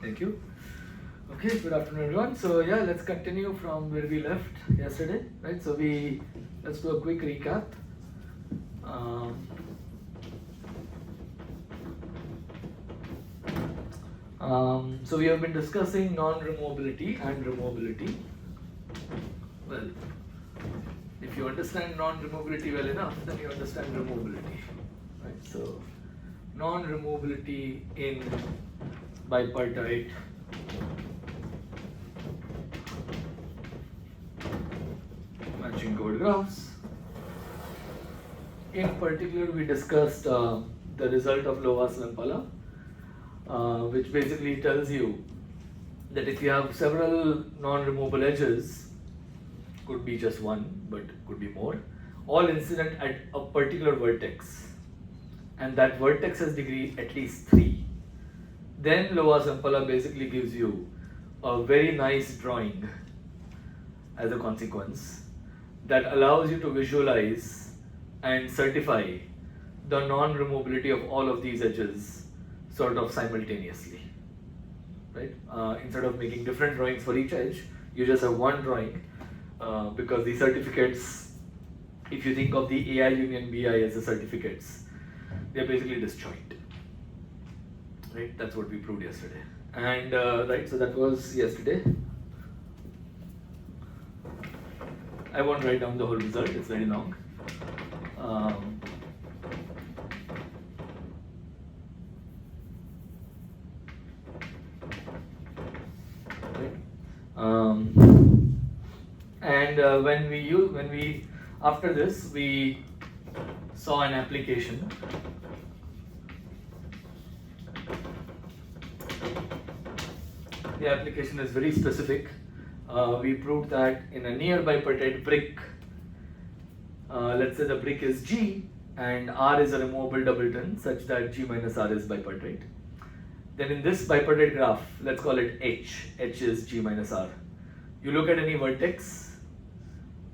Thank you. Okay, good afternoon everyone. So yeah, let's continue from where we left yesterday, right? So let's do a quick recap. So we have been discussing non-removability and removability. Well, if you understand non-removability well enough, then you understand removability, right? So non-removability in bipartite matching code graphs. In particular, we discussed the result of Lowas-Lampala, which basically tells you that if you have several non-removable edges, could be just one, but could be more, all incident at a particular vertex, and that vertex has degree at least 3, then Lowas-Lampala basically gives you a very nice drawing as a consequence that allows you to visualize and certify the non-removability of all of these edges sort of simultaneously, right? Instead of making different drawings for each edge, you just have one drawing because the certificates, if you think of the AI union BI as the certificates, they're basically disjoint, right? That's what we proved yesterday. And right, so that was yesterday. I won't write down the whole result, it's very long. When we after this we saw an application. The application is very specific. We proved that in a near bipartite brick, let's say the brick is G and R is a removable doubleton such that G minus R is bipartite. Then in this bipartite graph, let's call it H. H is G minus R. You look at any vertex,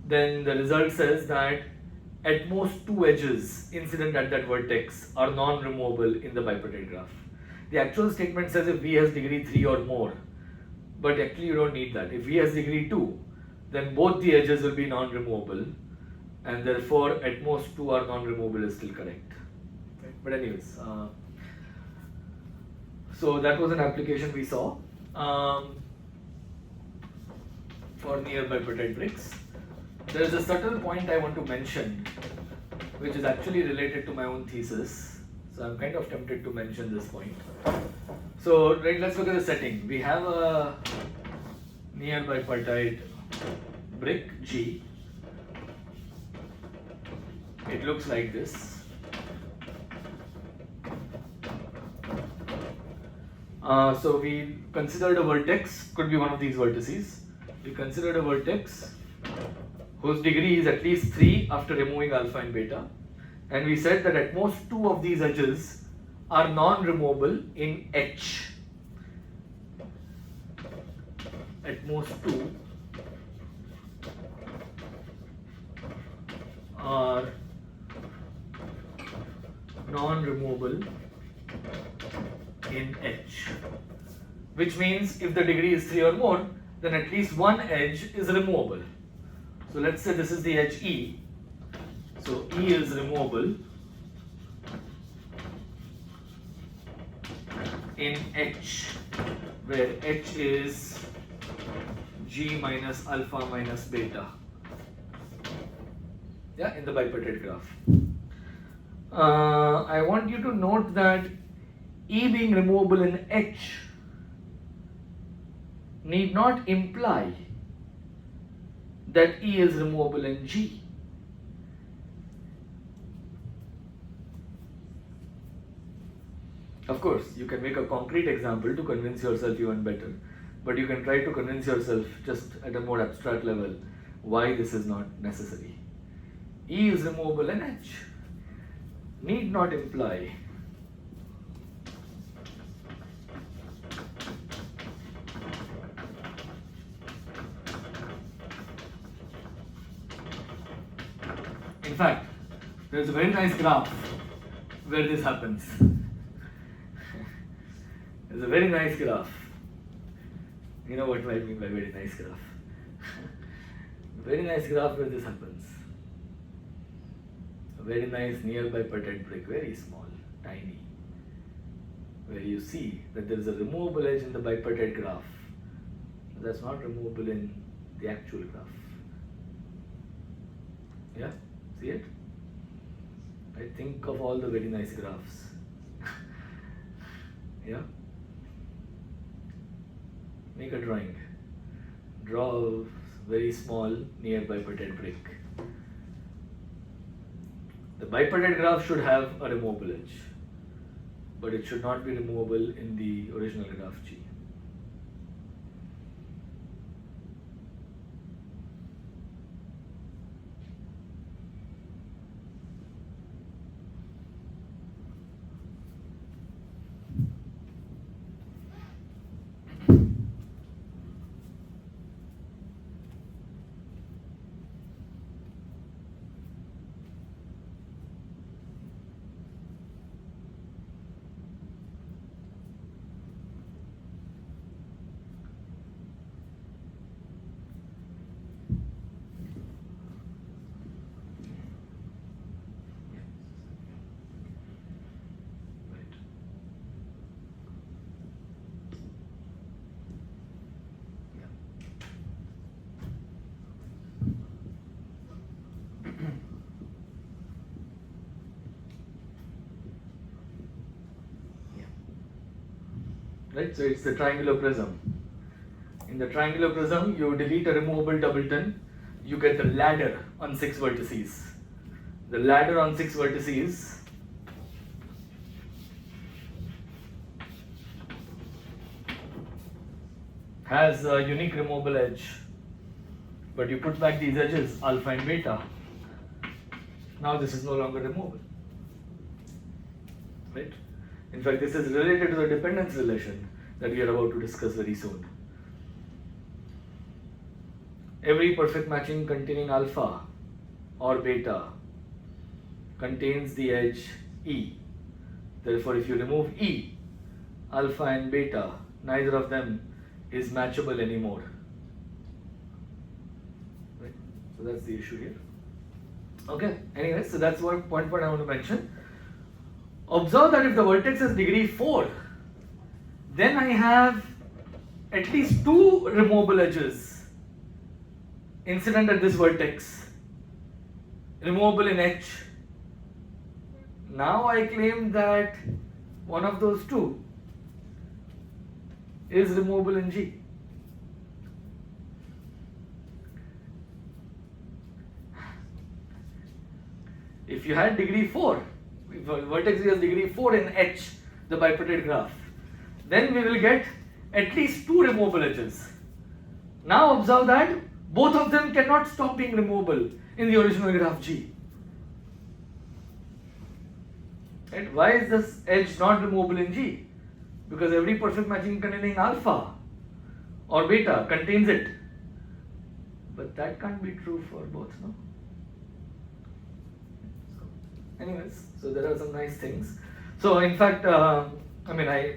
then the result says that at most 2 edges incident at that vertex are non-removable in the bipartite graph. The actual statement says if V has degree 3 or more, but actually you don't need that. If V has degree 2, then both the edges will be non-removable, and therefore at most 2 are non-removable is still correct. Okay. But anyways, so that was an application we saw for near bipartite bricks. There is a subtle point I want to mention, which is actually related to my own thesis. So I'm kind of tempted to mention this point. So right, let's look at the setting. We have a near bipartite brick G. It looks like this. So we considered a vertex, could be one of these vertices. We considered a vertex whose degree is at least 3 after removing alpha and beta. And we said that at most 2 of these edges are non-removable in H. At most 2 are non-removable in H, which means if the degree is 3 or more, then at least one edge is removable. So let's say this is the edge E. So E is removable in H, where H is G minus alpha minus beta. Yeah, in the bipartite graph. I want you to note that E being removable in H need not imply that E is removable in G. Of course, you can make a concrete example to convince yourself even better, but you can try to convince yourself just at a more abstract level why this is not necessary. E is removable in H need not imply in fact, there is a very nice graph where this happens. There's a very nice graph You know what I mean by very nice graph. Very nice graph where this happens. A very nice nearby patent brick, very small, tiny, where you see that there is a removable edge in the bipartite graph. That's not removable in the actual graph. Yeah, see it? I think of all the very nice graphs. Yeah? Make a drawing. Draw a very small nearby bipartite brick. The bipartite graph should have a removable edge, but it should not be removable in the original graph G. Right, so it's the triangular prism. In the triangular prism, you delete a removable doubleton, you get the ladder on 6 vertices. The ladder on 6 vertices has a unique removable edge, but you put back these edges, alpha and beta. Now this is no longer removable. Right? In fact, this is related to the dependence relation that we are about to discuss very soon. Every perfect matching containing alpha or beta contains the edge E. Therefore, if you remove E, alpha and beta, neither of them is matchable anymore. Right? So that's the issue here. Okay, anyway, so that's one point I want to mention. Observe that if the vertex is degree 4, then I have at least 2 removable edges incident at this vertex, removable in H. Now I claim that one of those 2 is removable in G. If you had degree 4, if vertex is degree 4 in H, the bipartite graph, then we will get at least 2 removable edges. Now observe that both of them cannot stop being removable in the original graph G. Right? Why is this edge not removable in G? Because every perfect matching containing alpha or beta contains it. But that can't be true for both, no? Anyways, so there are some nice things. So in fact,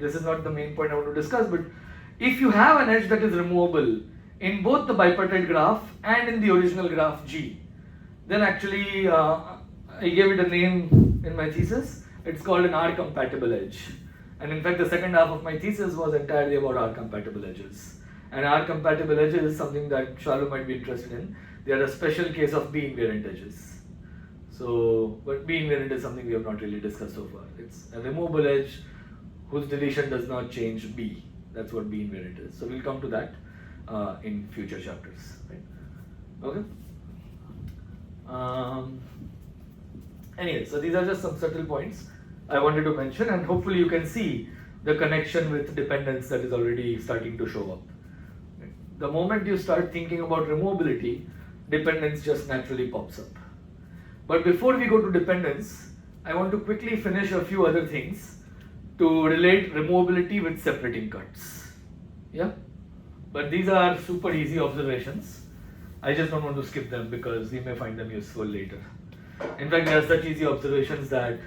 this is not the main point I want to discuss, but if you have an edge that is removable in both the bipartite graph and in the original graph G, then actually I gave it a name in my thesis. It's called an R-compatible edge. And in fact, the second half of my thesis was entirely about R-compatible edges. And R-compatible edges is something that Shalu might be interested in. They are a special case of B-invariant edges. So, but B-invariant is something we have not really discussed so far. It's a removable edge whose deletion does not change B. That's what B-invariant is. So we'll come to that in future chapters. Right? Okay. Anyway, so these are just some subtle points I wanted to mention, and hopefully you can see the connection with dependence that is already starting to show up. Right? The moment you start thinking about removability, dependence just naturally pops up. But before we go to dependence, I want to quickly finish a few other things to relate removability with separating cuts. Yeah? But these are super easy observations. I just don't want to skip them because we may find them useful later. In fact, they are such easy observations that,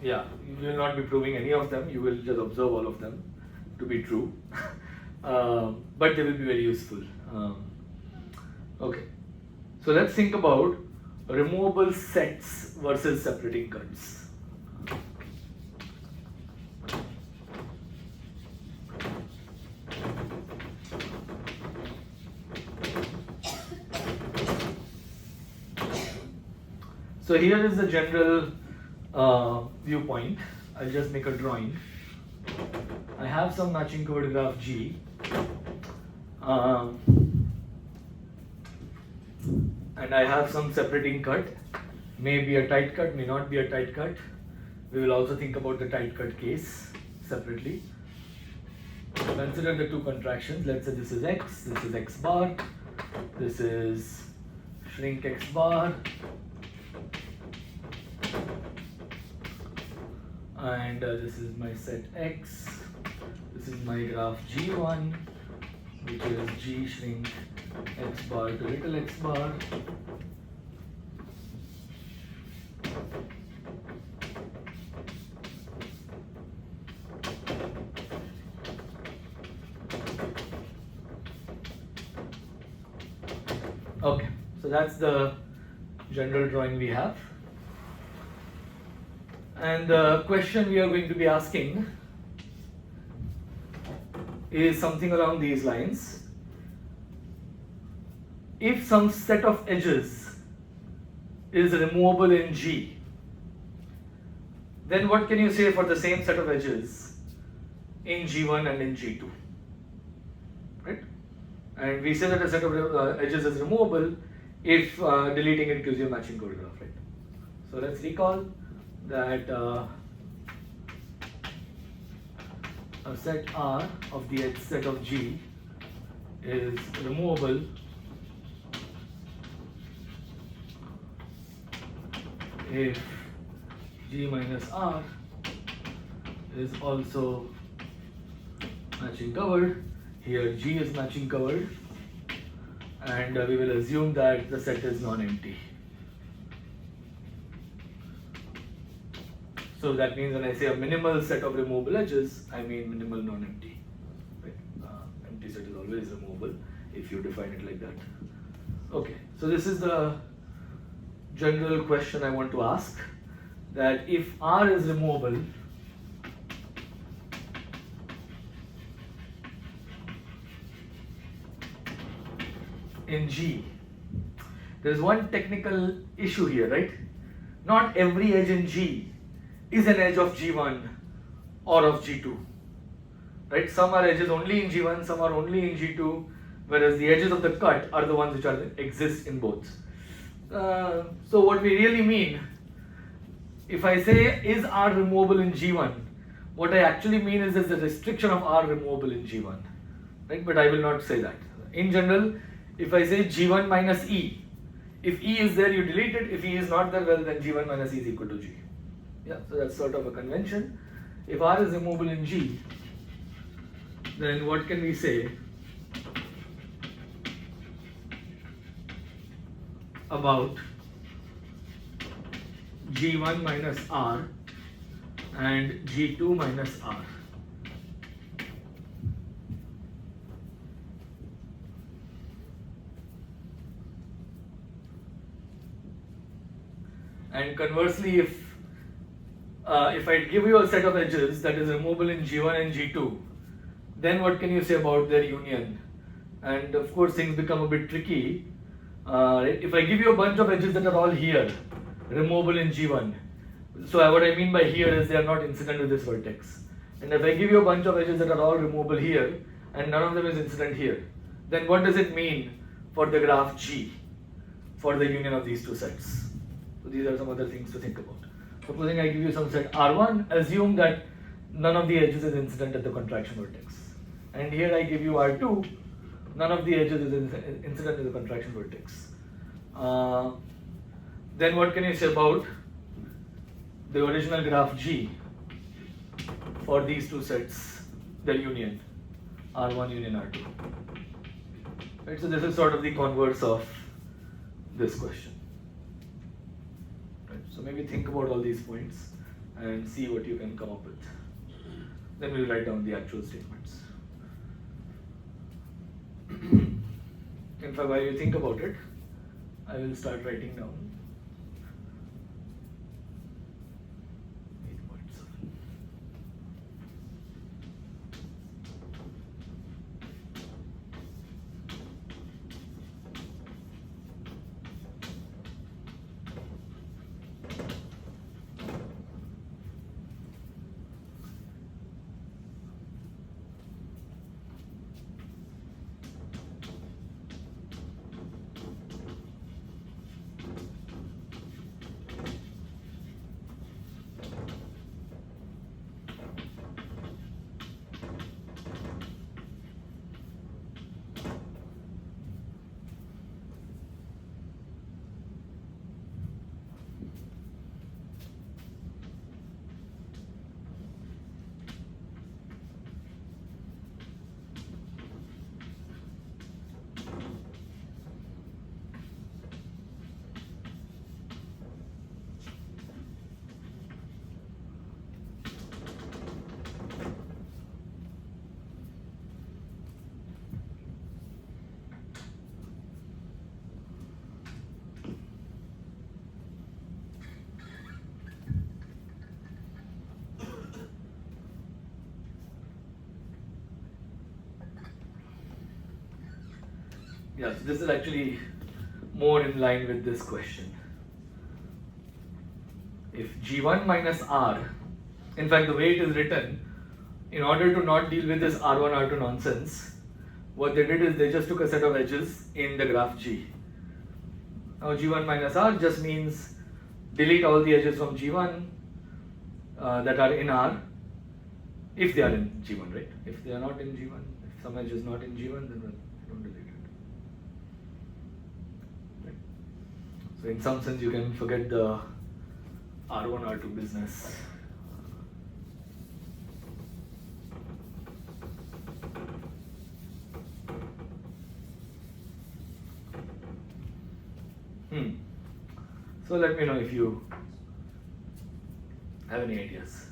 yeah, you will not be proving any of them. You will just observe all of them to be true. but they will be very useful. Okay, so let's think about removable sets versus separating cuts. So here is the general viewpoint. I'll just make a drawing. I have some matching covered graph G. And I have some separating cut. May be a tight cut, may not be a tight cut. We will also think about the tight cut case separately. Consider the two contractions. Let's say this is X, this is X bar, this is shrink X bar, and this is my set X. This is my graph G1, which is G shrink X bar to little x bar. Okay, so that's the general drawing we have. And the question we are going to be asking is something along these lines. If some set of edges is removable in G, then what can you say for the same set of edges in G1 and in G2? Right? And we say that a set of edges is removable if deleting it gives you a matching code graph, right? So let's recall that a set R of the edge set of G is removable if G minus R is also matching covered. Here G is matching covered, and we will assume that the set is non-empty. So that means when I say a minimal set of removable edges, I mean minimal non-empty. Right? Empty set is always removable if you define it like that. Okay, so this is the general question I want to ask, that if R is removable, in G, there is one technical issue here, right? Not every edge in G is an edge of G1 or of G2, right? Some are edges only in G1, some are only in G2, whereas the edges of the cut are the ones which exist in both. So what we really mean, if I say is R removable in G1, what I actually mean is there's a restriction of R removable in G1, right? But I will not say that. In general, if I say G1 minus E, if E is there, you delete it. If E is not there, well, then G1 minus E is equal to G. Yeah, so that's sort of a convention. If R is removable in G, then what can we say about G1 minus R and G2 minus R? And conversely, if I give you a set of edges that is removable in G1 and G2, then what can you say about their union? And of course, things become a bit tricky. If I give you a bunch of edges that are all here, removable in G1, so what I mean by here is they are not incident with this vertex. And if I give you a bunch of edges that are all removable here, and none of them is incident here, then what does it mean for the graph G, for the union of these two sets? So these are some other things to think about. Supposing I give you some set R1, assume that none of the edges is incident at the contraction vertex. And here I give you R2, none of the edges is incident at the contraction vertex. Then what can you say about the original graph G for these two sets, their union, R1 union R2? Right, so this is sort of the converse of this question. Right, so maybe think about all these points and see what you can come up with. Then we'll write down the actual statements. In fact, while you think about it, I will start writing down. 8.7. Yeah, so this is actually more in line with this question. If G1 minus R, in fact the way it is written, in order to not deal with this R1, R2 nonsense, what they did is they just took a set of edges in the graph G. Now G1 minus R just means delete all the edges from G1 that are in R, if they are in G1, right? If they are not in G1, if some edge is not in G1, then don't delete it. So in some sense you can forget the R1, R2 business. So let me know if you have any ideas.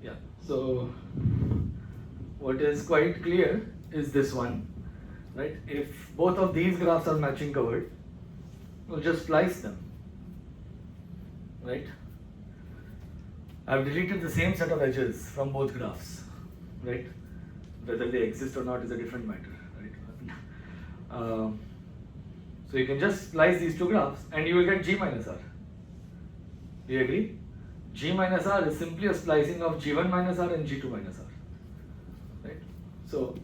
Yeah, so what is quite clear is this one, right? If both of these graphs are matching covered, we'll just splice them, right? I've deleted the same set of edges from both graphs, right? Whether they exist or not is a different matter, right? So you can just splice these two graphs and you will get G minus R. Do you agree? G minus R is simply a splicing of G1 minus R and G2 minus R. Right? So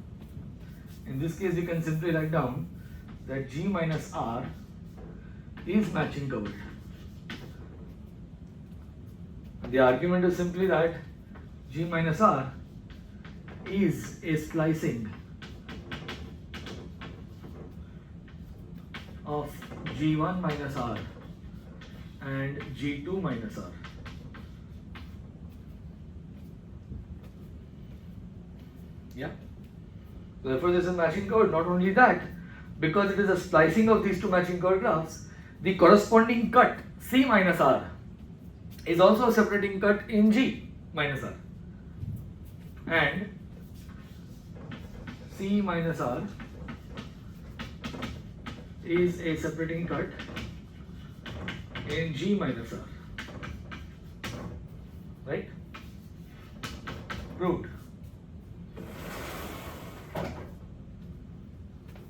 in this case, you can simply write down that G minus R is matching covered. The argument is simply that G minus R is a splicing of G1 minus R and G2 minus R. Yeah. So therefore, this is matching covered. Not only that, because it is a splicing of these two matching covered graphs, the corresponding cut C minus R is also a separating cut in G minus R, and C minus R is a separating cut in G minus R. Right? Proved.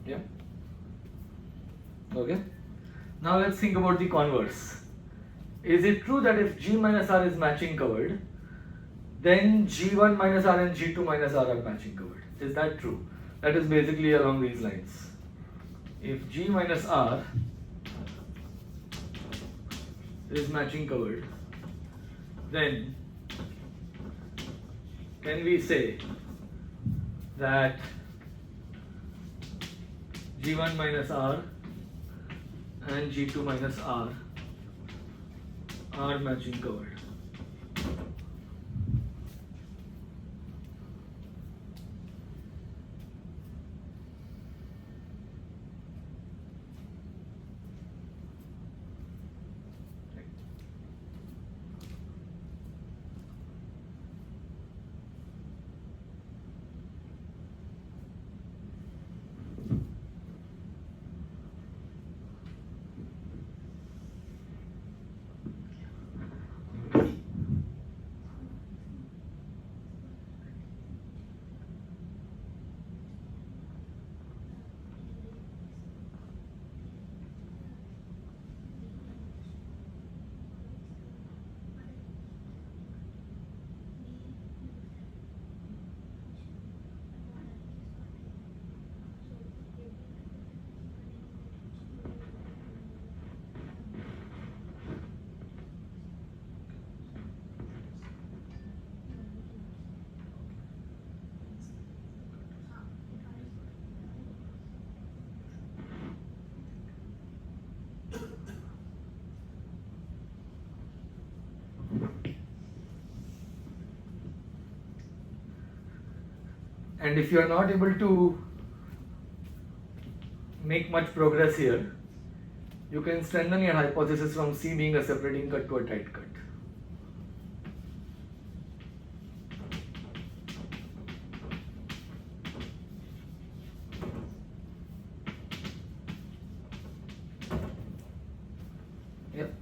Yeah. Okay. Now let's think about the converse. Is it true that if G minus R is matching covered, then G1 minus R and G2 minus R are matching covered? Is that true? That is basically along these lines. If G minus R is matching covered, then can we say that G1 minus R and G2 minus R are matching covered? And if you are not able to make much progress here, you can strengthen your hypothesis from C being a separating cut to a tight cut. Yep.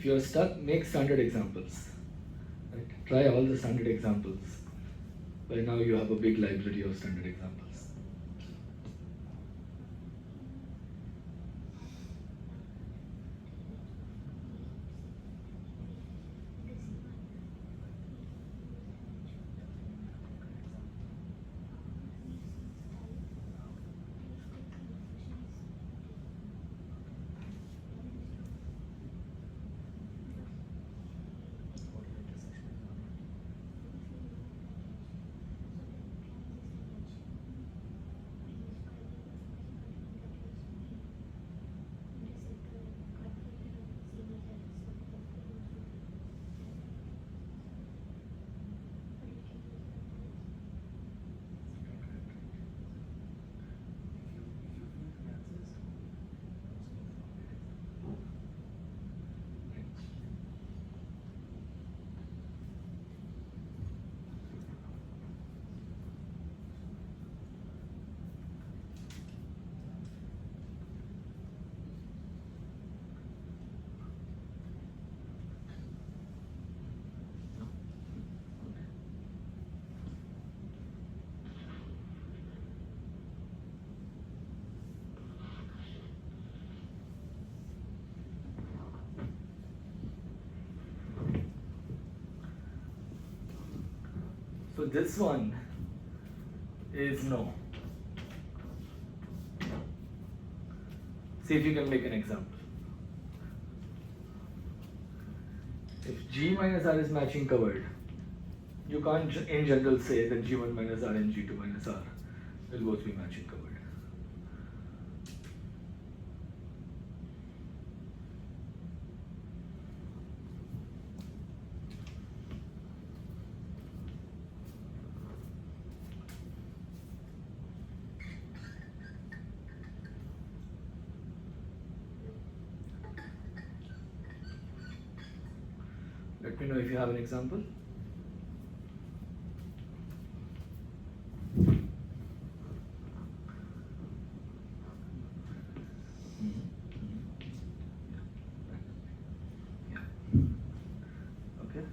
If you're stuck, make standard examples. Right? Try all the standard examples. By now you have a big library of standard examples. So this one is no. See if you can make an example. If G minus R is matching covered, you can't in general say that G1 minus R and G2 minus R will both be matching covered. Let me know if you have an example. Okay.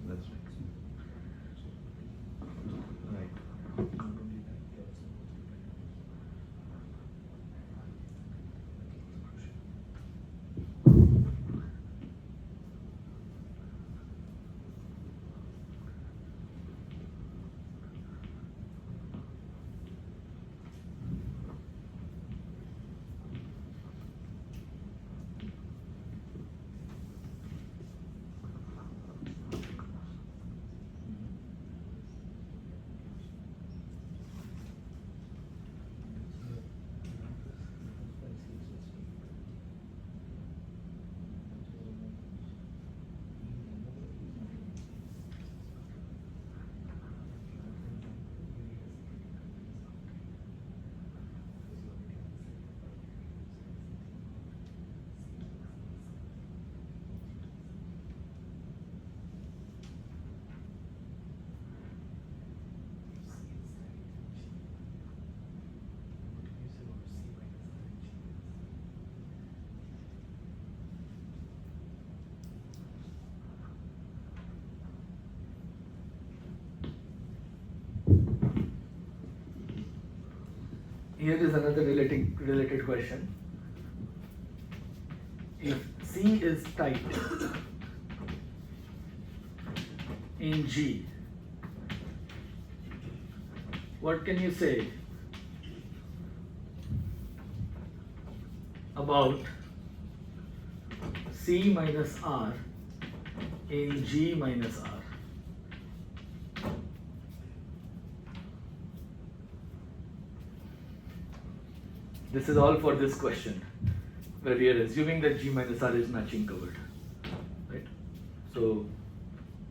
That's right. Here is another related question. If C is tight in G, what can you say about C minus R in G minus R? This is all for this question, where we are assuming that G minus R is matching covered, right? So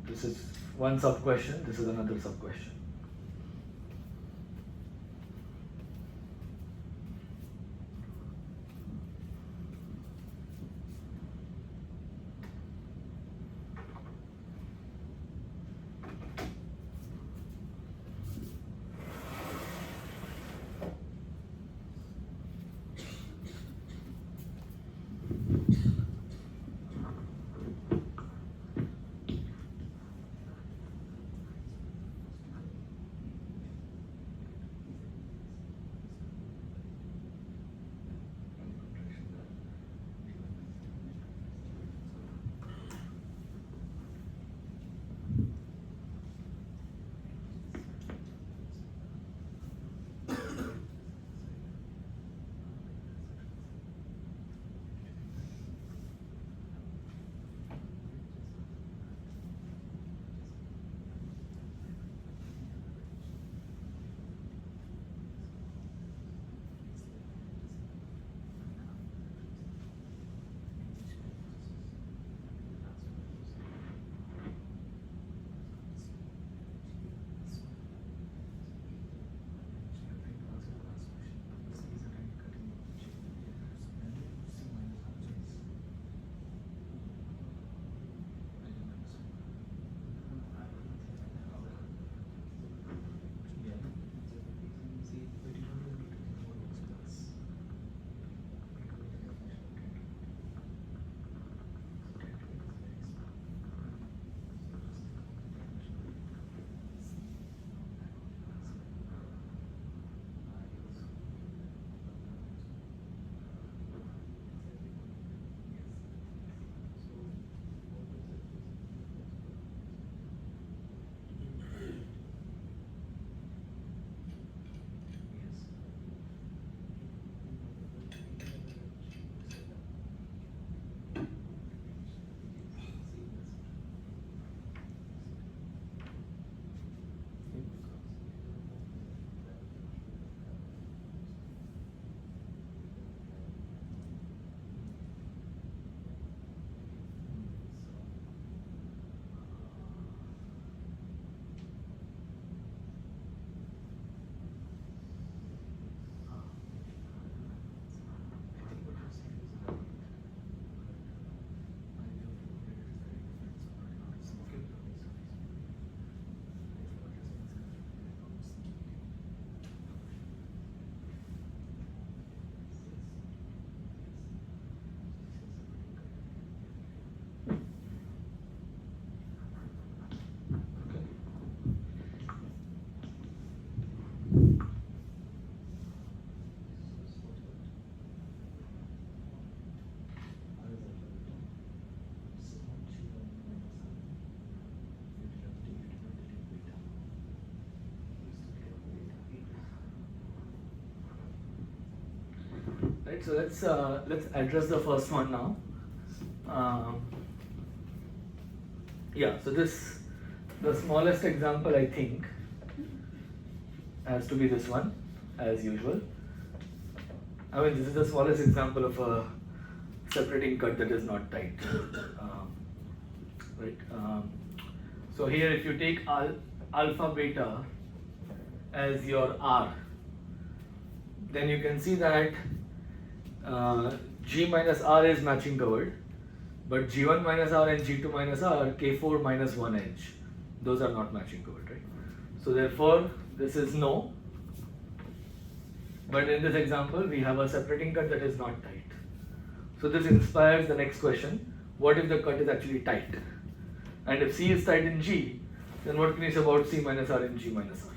this is one sub question, this is another sub question. Right, so let's address the first one now. Yeah, so the smallest example I think has to be this one, as usual. I mean, this is the smallest example of a separating cut that is not tight. Right. So here, if you take alpha beta as your R, then you can see that G minus R is matching covered, but G1 minus R and G2 minus R, K4 minus 1 edge, those are not matching covered, right? So therefore, this is no. But in this example, we have a separating cut that is not tight. So this inspires the next question: what if the cut is actually tight? And if C is tight in G, then what can you say about C minus R in G minus R?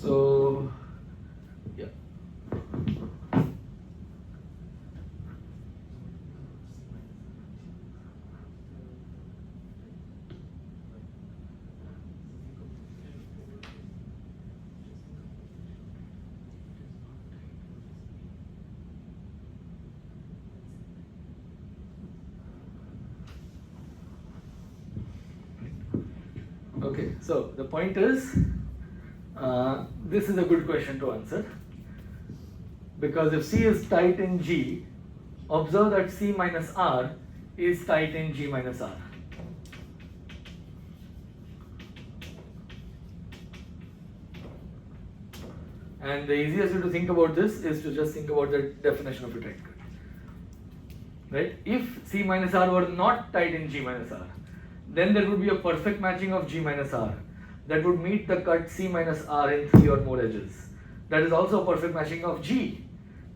So, yeah. Okay, so the point is, this is a good question to answer, because if C is tight in G, observe that C minus R is tight in G minus R. And the easiest way to think about this is to just think about the definition of a tight cut. Right? If C minus R were not tight in G minus R, then there would be a perfect matching of G minus R that would meet the cut C minus R in 3 or more edges. That is also a perfect matching of G,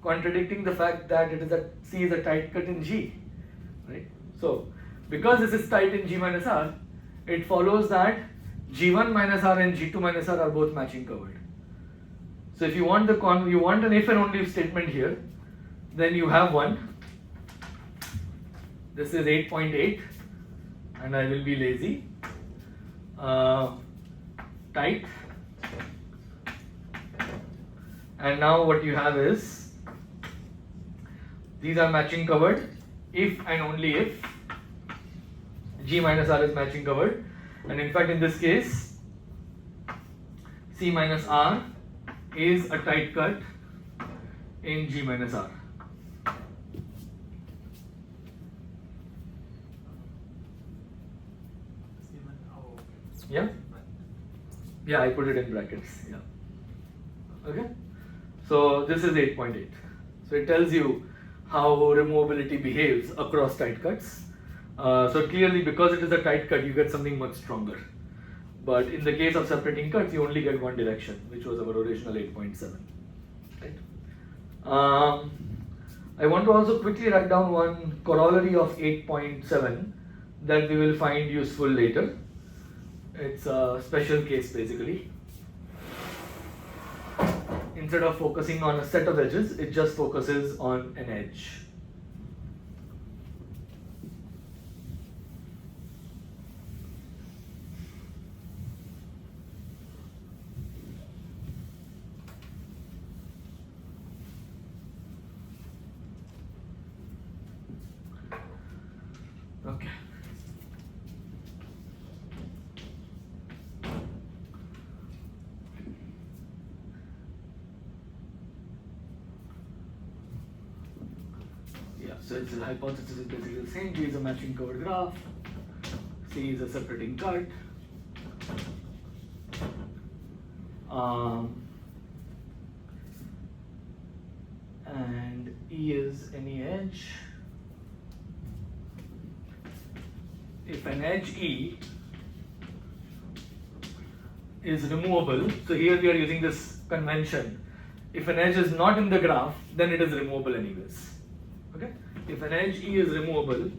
contradicting the fact that C is a tight cut in G. Right? So, because this is tight in G minus R, it follows that G1 minus R and G2 minus R are both matching covered. So if you want you want an if and only if statement here, then you have one. This is 8.8, and I will be lazy. Tight. And now what you have is, these are matching covered if and only if G minus R is matching covered. And in fact, in this case, C minus R is a tight cut in G minus R. Yeah? Yeah, I put it in brackets. Yeah. Okay? So this is 8.8. So it tells you how removability behaves across tight cuts. So clearly, because it is a tight cut, you get something much stronger. But in the case of separating cuts, you only get one direction, which was our original 8.7. Right? I want to also quickly write down one corollary of 8.7 that we will find useful later. It's a special case basically. Instead of focusing on a set of edges, it just focuses on an edge. Okay. Yeah, so it's the hypothesis is basically the same. G is a matching covered graph. C is a separating cut. And E is any edge. If an edge E is removable, so here we are using this convention. If an edge is not in the graph, then it is removable anyways. Okay? If an edge E is removable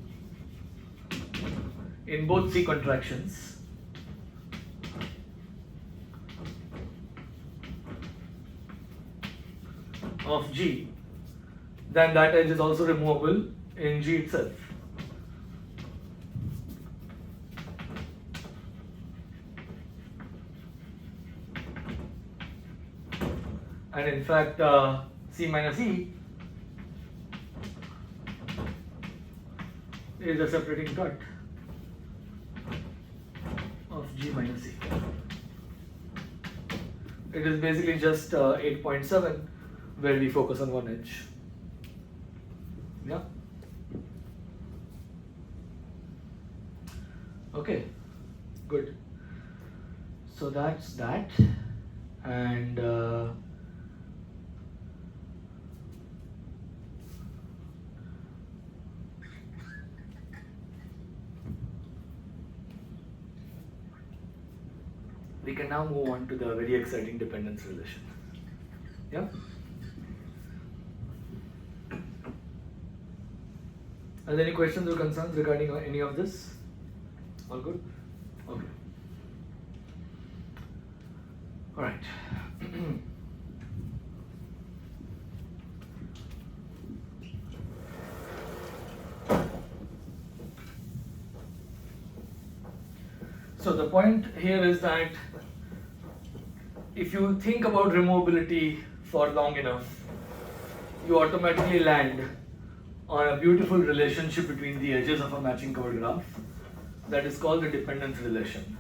in both C-contractions, of G, then that edge is also removable in G itself. And in fact, C minus E is a separating cut of G minus E. It is basically just 8.7 where we focus on one edge. Yeah? Okay, good. So that's that. And we can now move on to the very exciting dependence relation. Yeah? Are there any questions or concerns regarding any of this? All good? Okay. All right. So the point here is that if you think about removability for long enough, you automatically land on a beautiful relationship between the edges of a matching covered graph that is called the dependence relation.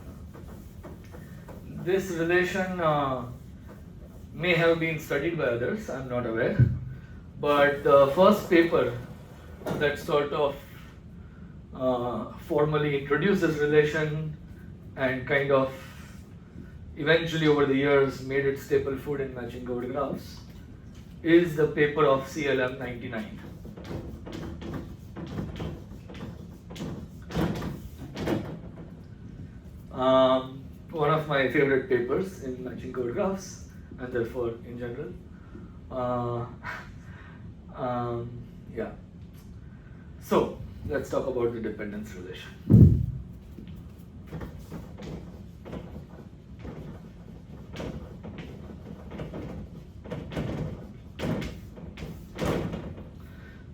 This relation may have been studied by others, I'm not aware, but the first paper that sort of formally introduced this relation and kind of eventually over the years made it staple food in matching covered graphs is the paper of CLM 99. One of my favorite papers in matching covered graphs and therefore in general. Yeah. So let's talk about the dependence relation.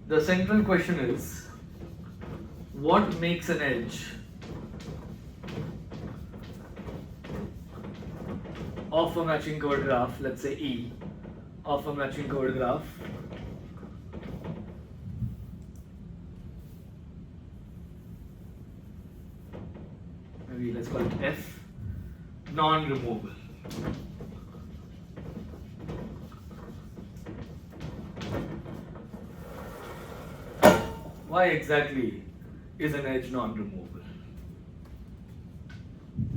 The central question is, what makes an edge of a matching covered graph, let's say E, of a matching covered graph, maybe let's call it F, non-removable. Why exactly is an edge non-removable?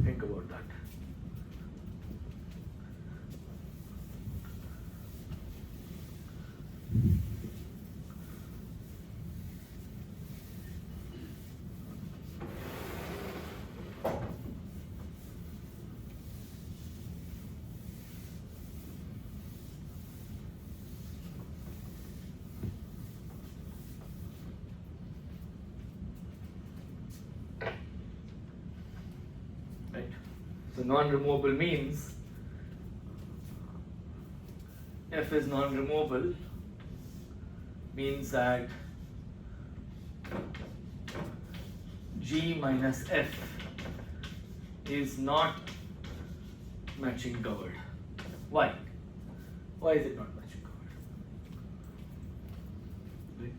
Think about that. Right? So non-removable means f is non-removable means that G minus f is not matching covered. Why? Why is it not matching covered? Right?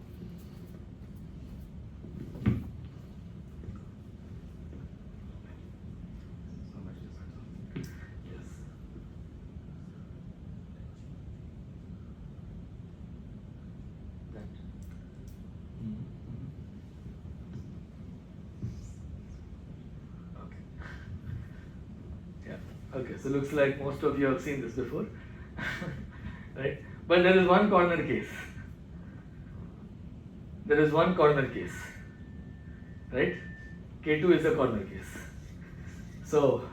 So much difference. Yes. That. Okay. Yeah. Okay. So looks like most of you have seen this before, right? But there is one corner case. There is one corner case, right? K2 is a corner case. So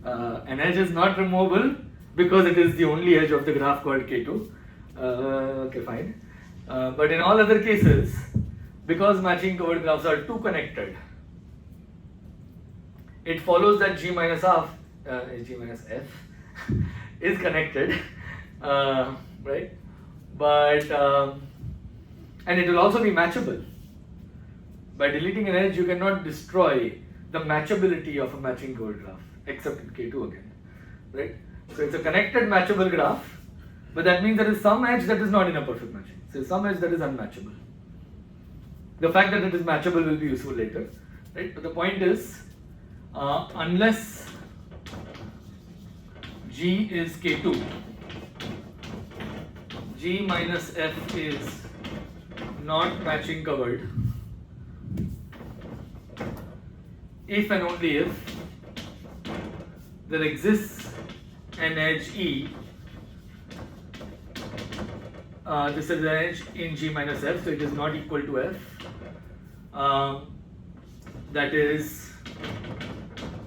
an edge is not removable because it is the only edge of the graph called K2. Okay, fine. But in all other cases, because matching covered graphs are too connected, it follows that G minus f is connected, right? But and it will also be matchable. By deleting an edge, you cannot destroy the matchability of a matching covered graph, except in K2 again, right? So it's a connected matchable graph, but that means there is some edge that is not in a perfect matching. So some edge that is unmatchable. The fact that it is matchable will be useful later, right? But the point is, unless G is K2, G minus f is not matching covered if and only if there exists an edge E. This is an edge in G minus f, so it is not equal to f. That is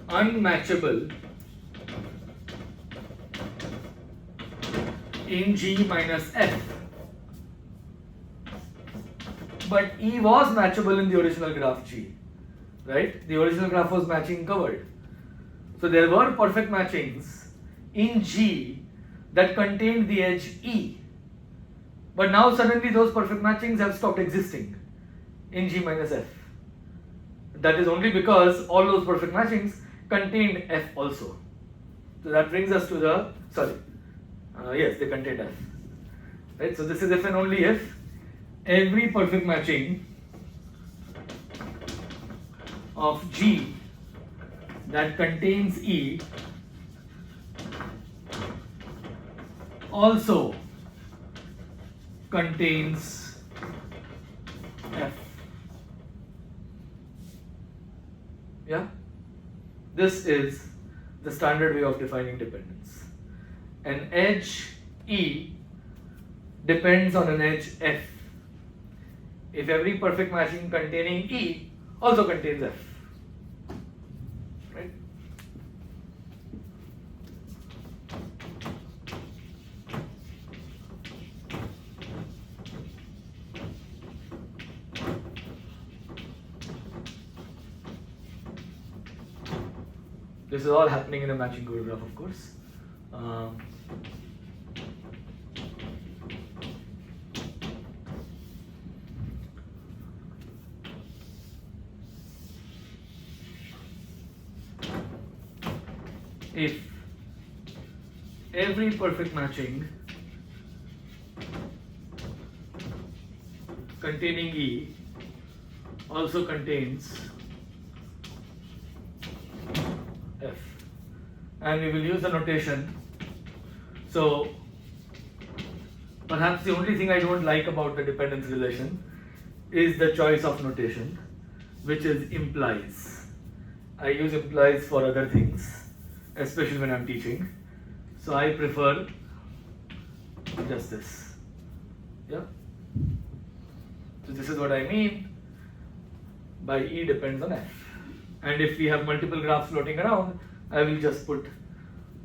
unmatchable in G minus f. But E was matchable in the original graph G, right? The original graph was matching covered. So there were perfect matchings in G that contained the edge E. But now suddenly those perfect matchings have stopped existing in G minus f. That is only because all those perfect matchings contained f also. So that brings us to the, yes, they contained f. Right? So this is if and only if every perfect matching of G that contains E also contains F. Yeah? This is the standard way of defining dependence. An edge E depends on an edge F if every perfect matching containing E also contains F. Right? This is all happening in a matching covered graph, of course. If every perfect matching containing E also contains F, and we will use the notation. So perhaps the only thing I don't like about the dependence relation is the choice of notation, which is implies. I use implies for other things, especially when I'm teaching. So I prefer just this. Yeah. So this is what I mean by E depends on F. And if we have multiple graphs floating around, I will just put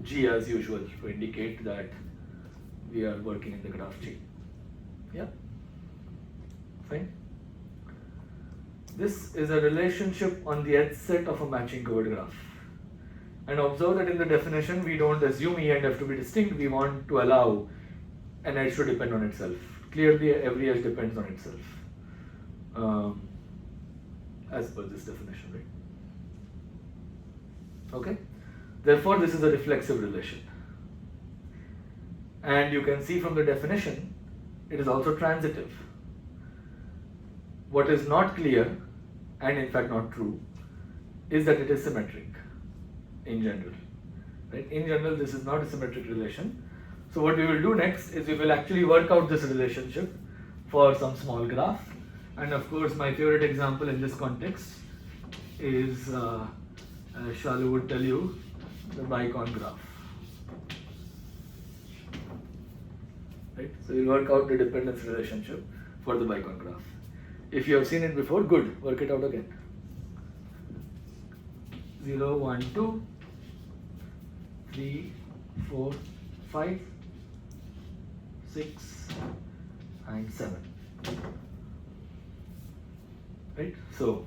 G as usual to indicate that we are working in the graph G. Yeah. Fine. This is a relationship on the edge set of a matching covered graph. And observe that in the definition, we don't assume E and F to be distinct. We want to allow an edge to depend on itself. Clearly, every edge depends on itself, as per this definition, right? Okay. Therefore, this is a reflexive relation. And you can see from the definition, it is also transitive. What is not clear, and in fact not true, is that it is symmetric in general. Right? In general, this is not a symmetric relation. So what we will do next is we will actually work out this relationship for some small graph. And of course, my favorite example in this context is, as Shalu would tell you, the bicon graph. Right? So we'll work out the dependence relationship for the bicon graph. If you have seen it before, good, work it out again. 0, 1, 2, 3, 4, 5, 6, and 7. Right? So,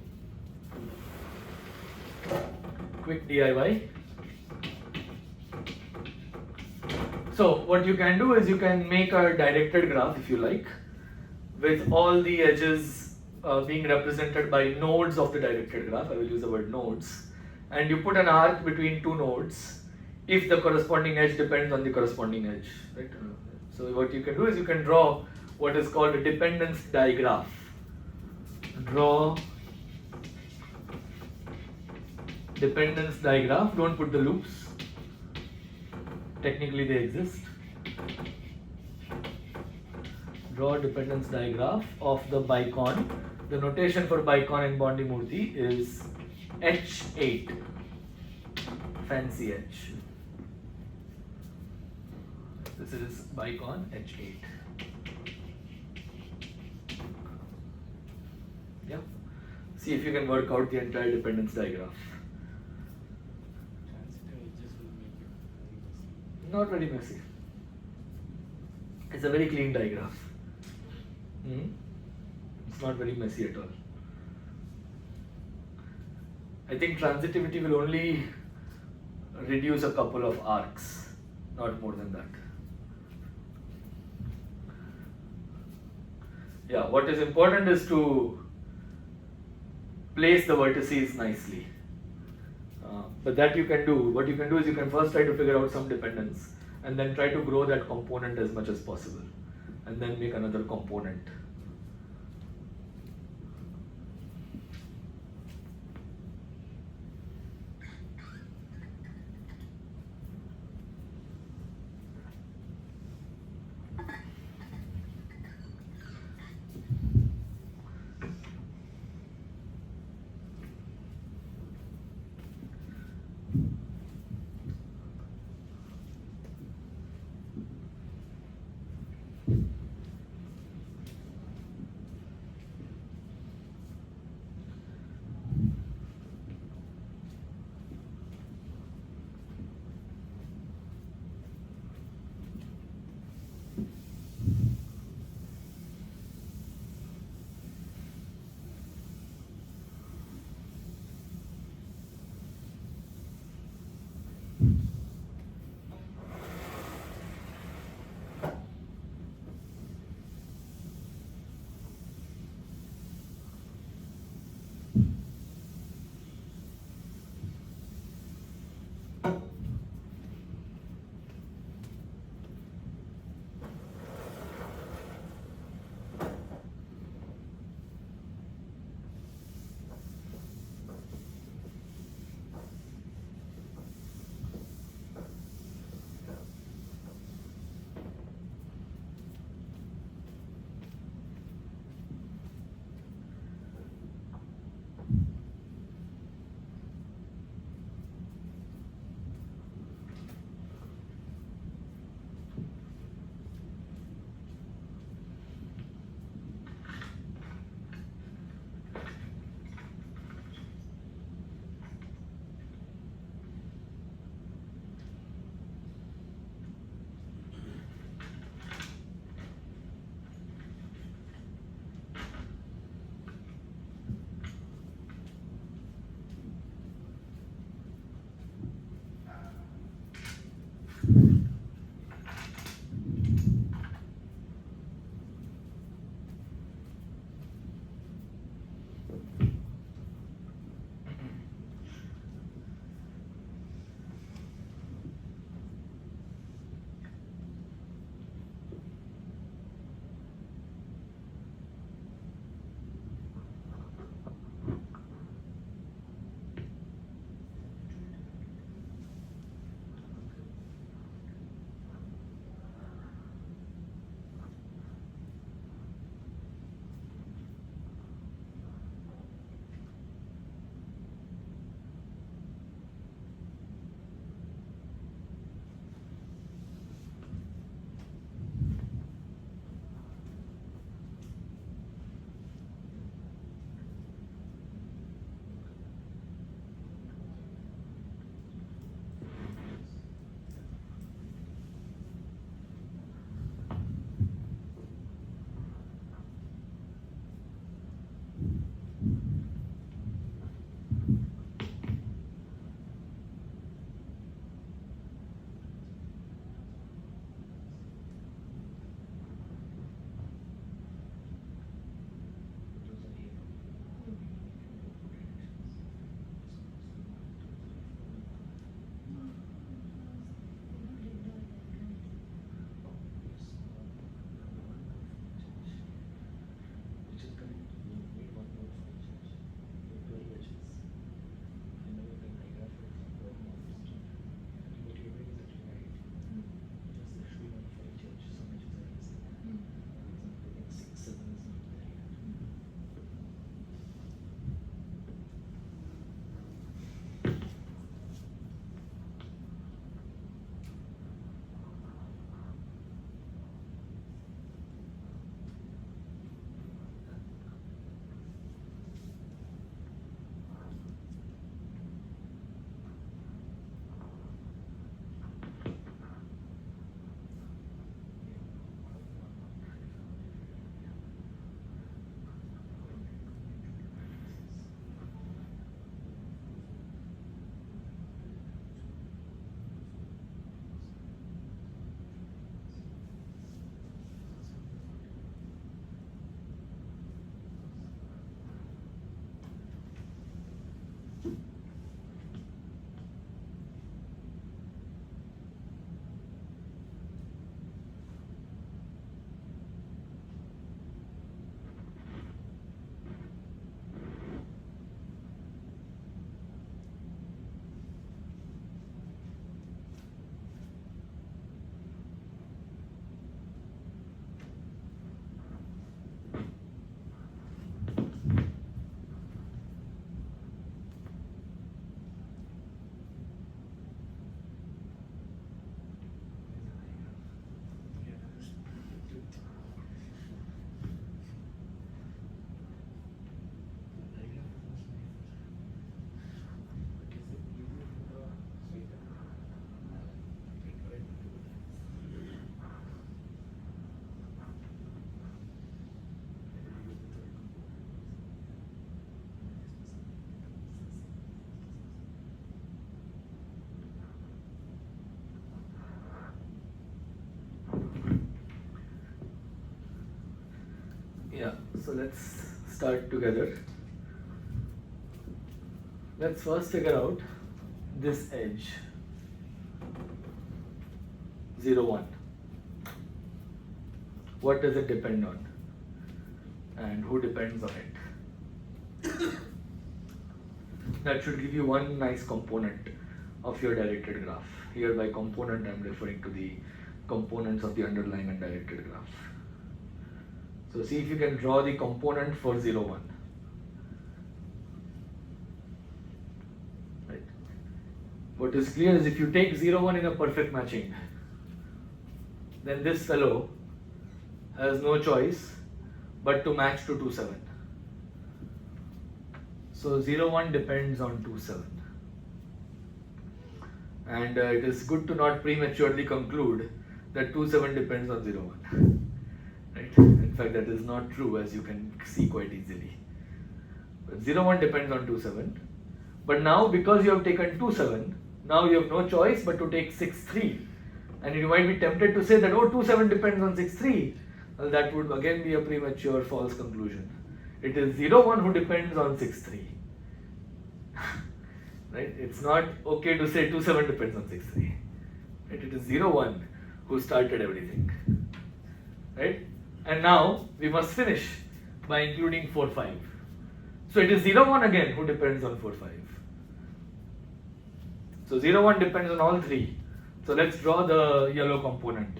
quick DIY. So, what you can do is you can make a directed graph if you like, with all the edges being represented by nodes of the directed graph. I will use the word nodes. And you put an arc between two nodes if the corresponding edge depends on the corresponding edge. Right? So what you can do is you can draw what is called a dependence digraph. Draw dependence digraph. Don't put the loops. Technically they exist. Draw dependence digraph of the bicon. The notation for bicon in Bondi-Murthy is H8, fancy H. This is bicon H8. Yeah. See if you can work out the entire dependence digraph. Not very messy. It's a very clean digraph. It's not very messy at all. I think transitivity will only reduce a couple of arcs, not more than that. Yeah, what is important is to place the vertices nicely. But that you can do. What you can do is you can first try to figure out some dependence and then try to grow that component as much as possible and then make another component. let's start together. Let's first figure out this edge 0, 1. What does it depend on? And who depends on it? That should give you one nice component of your directed graph. Here by component I am referring to the components of the underlying undirected graph. So see if you can draw the component for 0, 1. Right. What is clear is if you take 0, 1 in a perfect matching, then this fellow has no choice but to match to 2, 7. So 0, 1 depends on 2, 7. And it is good to not prematurely conclude that 2, 7 depends on 0, 1. Right? In fact, that is not true, as you can see quite easily. But 0, 1 depends on 2, 7. But now because you have taken 2, 7, now you have no choice but to take 6, 3. And you might be tempted to say that, oh, 2, 7 depends on 6, 3. Well, that would again be a premature false conclusion. It is 0, 1 who depends on 6, 3. Right? It's not okay to say 2, 7 depends on 6, 3. Right? It is 0, 1 who started everything. Right? And now we must finish by including 4, 5. So it is 0, 1 again who depends on 4, 5. So 0, 1 depends on all 3. So let's draw the yellow component.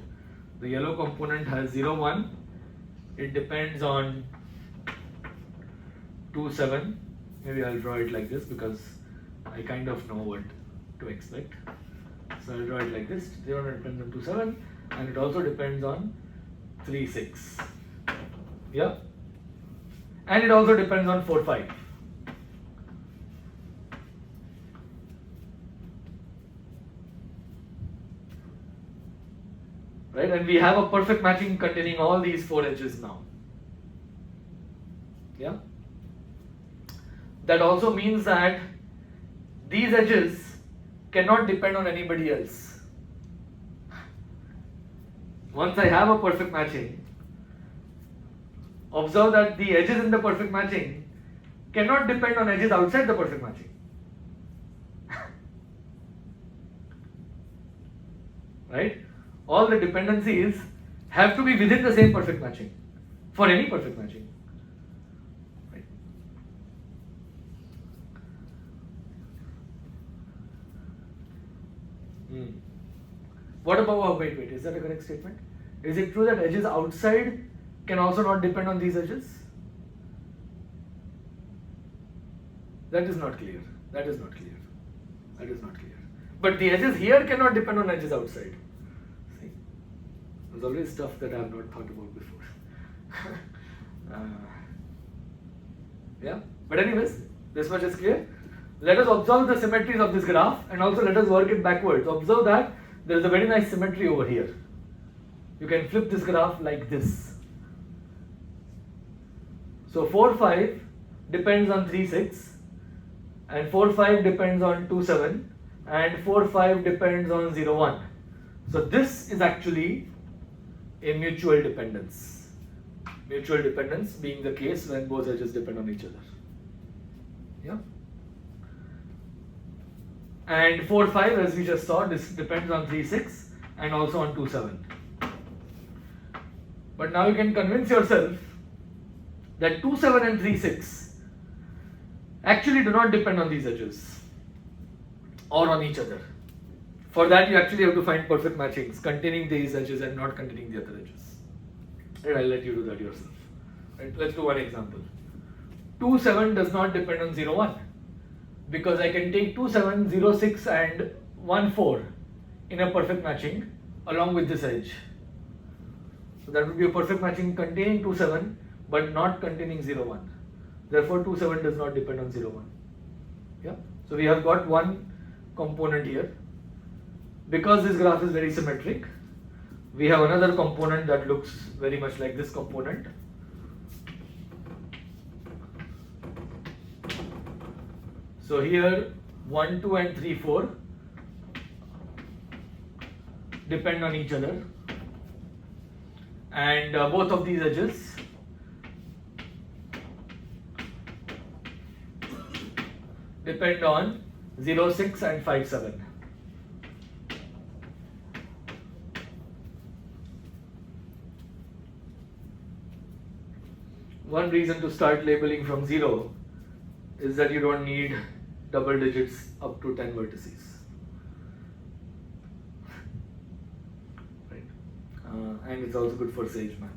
The yellow component has 0, 1. It depends on 2, 7. Maybe I'll draw it like this because I kind of know what to expect. So I'll draw it like this. 0, 1 depends on 2, 7. And it also depends on 3, 6. Yeah? And it also depends on 4, 5. Right? And we have a perfect matching containing all these 4 edges now. Yeah? That also means that these edges cannot depend on anybody else. Once I have a perfect matching, observe that the edges in the perfect matching cannot depend on edges outside the perfect matching. Right? All the dependencies have to be within the same perfect matching for any perfect matching. Right? What about, wait, is that a correct statement? Is it true that edges outside can also not depend on these edges? That is not clear. That is not clear. That is not clear. But the edges here cannot depend on edges outside. See? There's always stuff that I have not thought about before. Yeah? But anyways, this much is clear. Let us observe the symmetries of this graph and also let us work it backwards. Observe that there is a very nice symmetry over here. You can flip this graph like this. So 4, 5 depends on 3, 6 and 4, 5 depends on 2, 7 and 4, 5 depends on 0, 1. So this is actually a mutual dependence. Mutual dependence being the case when both edges depend on each other. Yeah? And 4, 5 as we just saw, this depends on 3, 6 and also on 2, 7. But now you can convince yourself that 2, 7 and 3, 6 actually do not depend on these edges or on each other. For that you actually have to find perfect matchings containing these edges and not containing the other edges. Right, I'll let you do that yourself. Right, let's do one example. 2, 7 does not depend on 0, 1 because I can take 2, 7, 0, 6 and 1, 4 in a perfect matching along with this edge. So that would be a perfect matching containing 2, 7 but not containing 0, 1. Therefore 2, 7 does not depend on 0, 1. Yeah? So we have got one component here. Because this graph is very symmetric, we have another component that looks very much like this component. So here 1, 2 and 3, 4 depend on each other and both of these edges depend on 0, 6 and 5, 7. One reason to start labeling from 0 is that you don't need double digits up to 10 vertices. Right? And it's also good for Sage Math.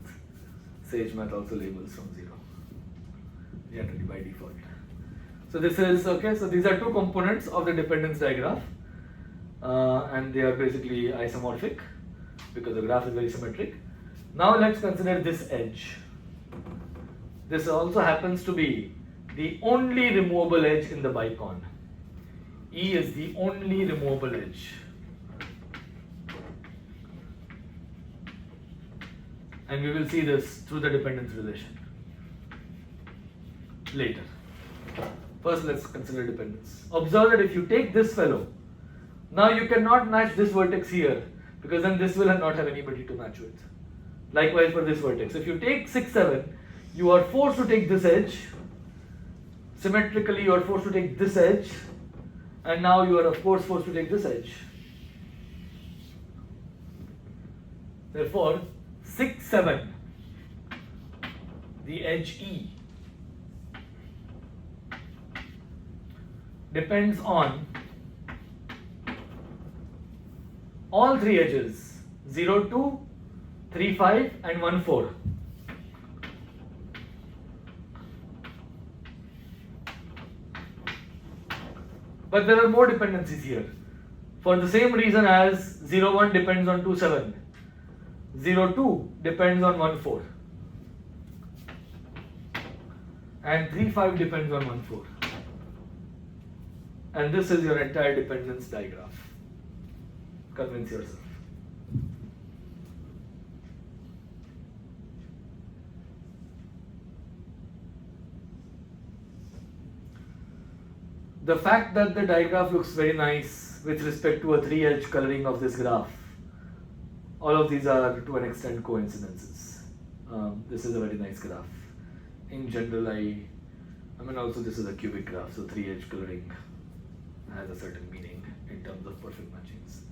Sage Math also labels from 0, generally by default. So this is, okay, so these are two components of the dependence diagraph, and they are basically isomorphic because the graph is very symmetric. Now let's consider this edge. This also happens to be the only removable edge in the bicon. E is the only removable edge. And we will see this through the dependence relation later. First, let's consider dependence. Observe that if you take this fellow, now you cannot match this vertex here because then this will not have anybody to match with. Likewise for this vertex. If you take 6, 7, you are forced to take this edge. Symmetrically, you are forced to take this edge, and now you are of course forced to take this edge. Therefore, 6, 7, the edge E, depends on all three edges 0, 2, 3, 5 and 1, 4. But there are more dependencies here. For the same reason as 0, 1 depends on 2, 7. 0, 2 depends on 1, 4. And 3, 5 depends on 1, 4. And this is your entire dependence diagraph. Convince yourself. The fact that the diagraph looks very nice with respect to a 3-edge coloring of this graph, all of these are to an extent coincidences. This is a very nice graph. In general, I mean also this is a cubic graph, so 3-edge coloring has a certain meaning in terms of perfect matchings.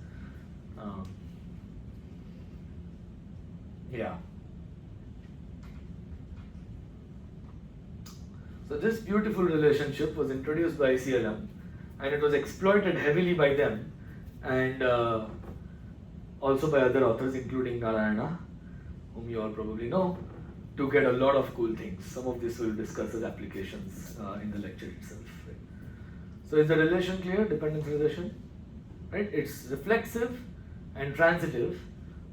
Yeah. So this beautiful relationship was introduced by CLM, and it was exploited heavily by them and also by other authors including Narayana, whom you all probably know, to get a lot of cool things. Some of this we'll discuss as applications in the lecture itself. Right? So is the relation clear? Dependence relation? Right? It's reflexive and transitive,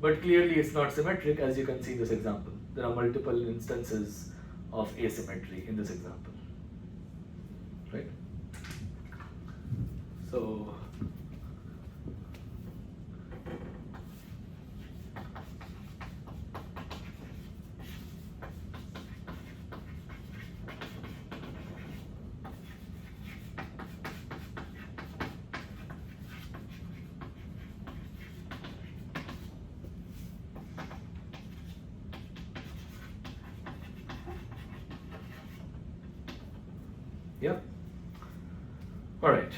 but clearly it's not symmetric, as you can see in this example. There are multiple instances of asymmetry in this example, right? So yeah. All right.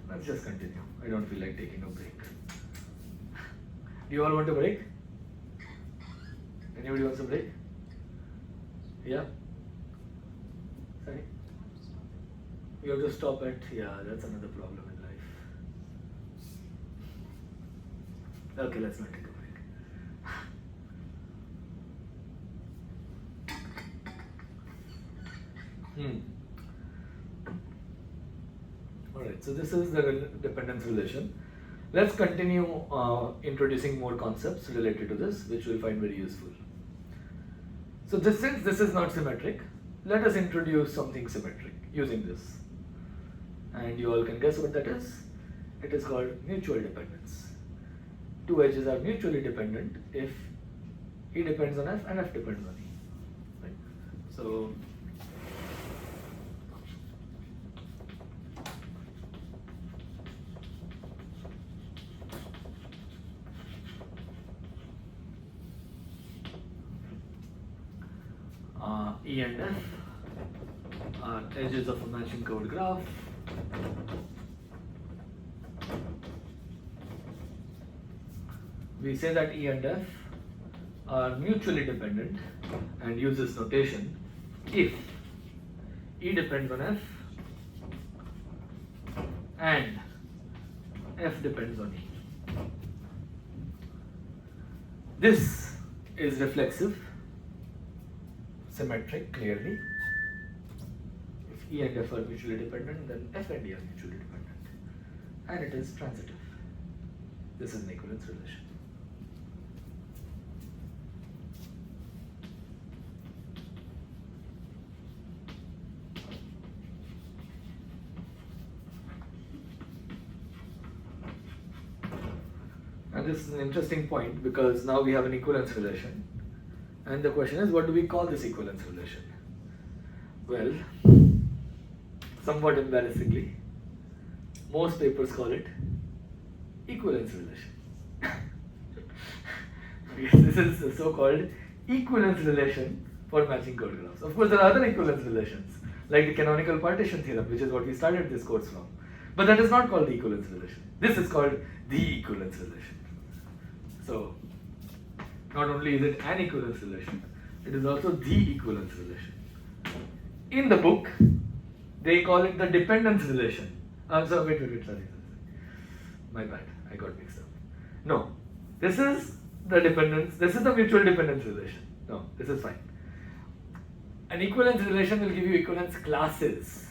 Let's just continue. I don't feel like taking a break. Do you all want a break? Anybody wants a break? Yeah. Sorry. You have to stop at. Yeah, that's another problem in life. Okay, let's not take a break. Alright, so this is the dependence relation. Let's continue introducing more concepts related to this, which we'll find very useful. So since this is not symmetric, let us introduce something symmetric using this. And you all can guess what that is. It is called mutual dependence. Two edges are mutually dependent if E depends on F and F depends on E. Right? So E and F are edges of a matching curved graph. We say that E and F are mutually dependent and use this notation if E depends on F and F depends on E. This is reflexive, symmetric clearly. If E and F are mutually dependent, then F and E are mutually dependent. And it is transitive. This is an equivalence relation. And this is an interesting point because now we have an equivalence relation. And the question is, what do we call this equivalence relation? Well, somewhat embarrassingly, most papers call it equivalence relation. This is the so-called equivalence relation for matching curved graphs. Of course, there are other equivalence relations, like the canonical partition theorem, which is what we started this course from. But that is not called the equivalence relation. This is called the equivalence relation. So, not only is it an equivalence relation, it is also the equivalence relation. In the book, they call it the dependence relation. So wait, sorry. My bad, I got mixed up. No, this is the dependence, this is the mutual dependence relation. No, this is fine. An equivalence relation will give you equivalence classes.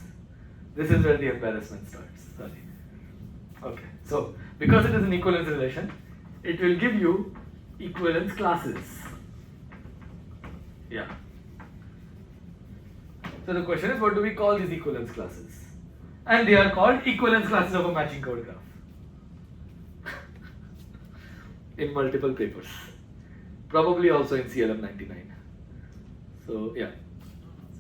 This is where the embarrassment starts. Sorry. Okay, so because it is an equivalence relation, it will give you equivalence classes. Yeah. So the question is, what do we call these equivalence classes? And they are called equivalence classes of a matching curved graph. In multiple papers. Probably also in CLM 99. So yeah.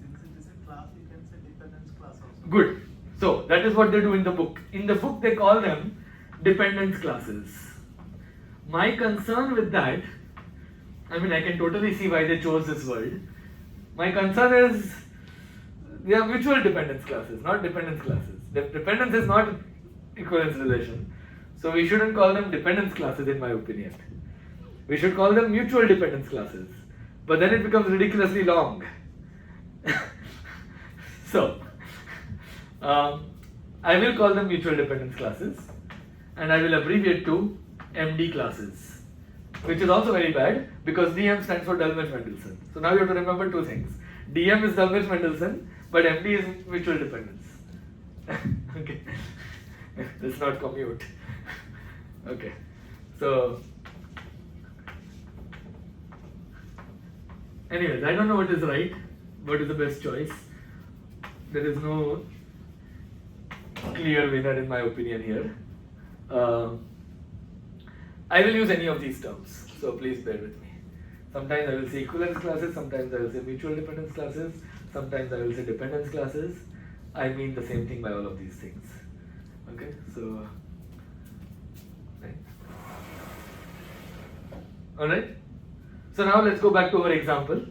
Since it is a class, you can say dependence class also. Good. So that is what they do in the book. In the book they call them dependence classes. My concern with that, I mean, I can totally see why they chose this word. My concern is they are mutual dependence classes, not dependence classes. Dependence is not equivalence relation. So we shouldn't call them dependence classes in my opinion. We should call them mutual dependence classes. But then it becomes ridiculously long. So, I will call them mutual dependence classes and I will abbreviate to MD classes, which is also very bad because DM stands for Dulmich-Mendelssohn. So now you have to remember two things. DM is Dulmich-Mendelssohn, but MD is mutual dependence. Okay, let's not commute. Okay, so anyways, I don't know what is right, what is the best choice. There is no clear winner in my opinion here. I will use any of these terms, so please bear with me. Sometimes I will say equivalence classes, sometimes I will say mutual dependence classes, sometimes I will say dependence classes. I mean the same thing by all of these things. Okay, so, right. Alright, so now let's go back to our example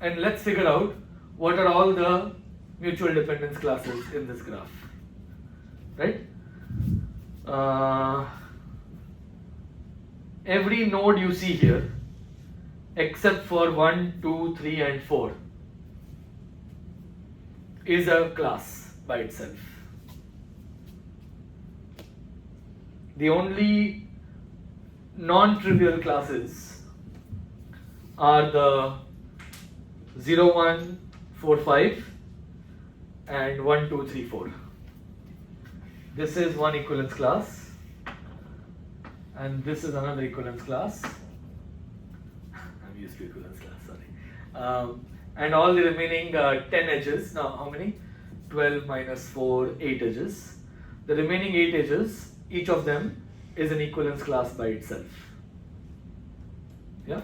and let's figure out what are all the mutual dependence classes in this graph, right? Every node you see here, except for 1, 2, 3 and 4, is a class by itself. The only non-trivial classes are the 0, 1, 4, 5 and 1, 2, 3, 4. This is one equivalence class. And this is another equivalence class. I'm used to equivalence class, sorry. And all the remaining 10 edges, now how many? 12 minus 4, 8 edges. The remaining 8 edges, each of them is an equivalence class by itself. Yeah?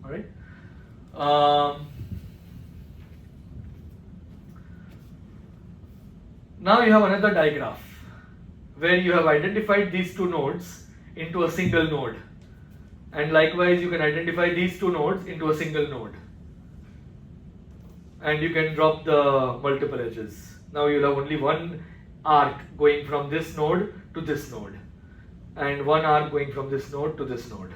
Alright. Now you have another digraph where you have identified these two nodes into a single node, and likewise you can identify these two nodes into a single node. and you can drop the multiple edges. Now you'll have only one arc going from this node to this node, and one arc going from this node to this node.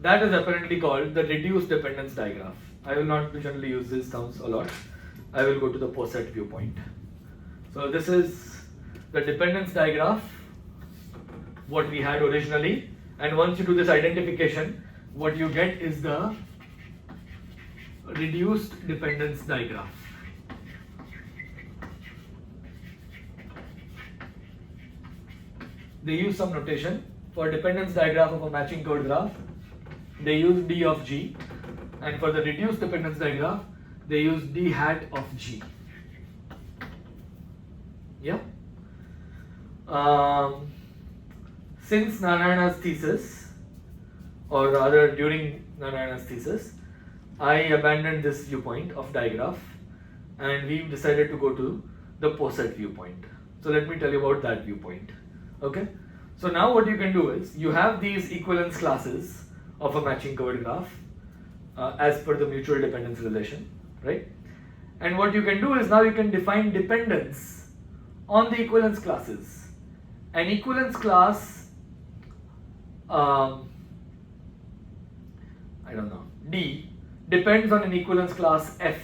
That is apparently called the reduced dependence digraph. I will not generally use these terms a lot. I will go to the poset viewpoint. So this is the dependence digraph, what we had originally, and once you do this identification, what you get is the reduced dependence digraph. They use some notation. For dependence digraph of a matching code graph, they use D of G, and for the reduced dependence digraph, they use D hat of G. Yeah. Since Narayana's thesis, or rather during Narayana's thesis, I abandoned this viewpoint of digraph, and we decided to go to the poset viewpoint. So let me tell you about that viewpoint. Okay. So now what you can do is, you have these equivalence classes of a matching code graph as per the mutual dependence relation, right? And what you can do is, now you can define dependence on the equivalence classes. An equivalence class, I don't know, D, depends on an equivalence class F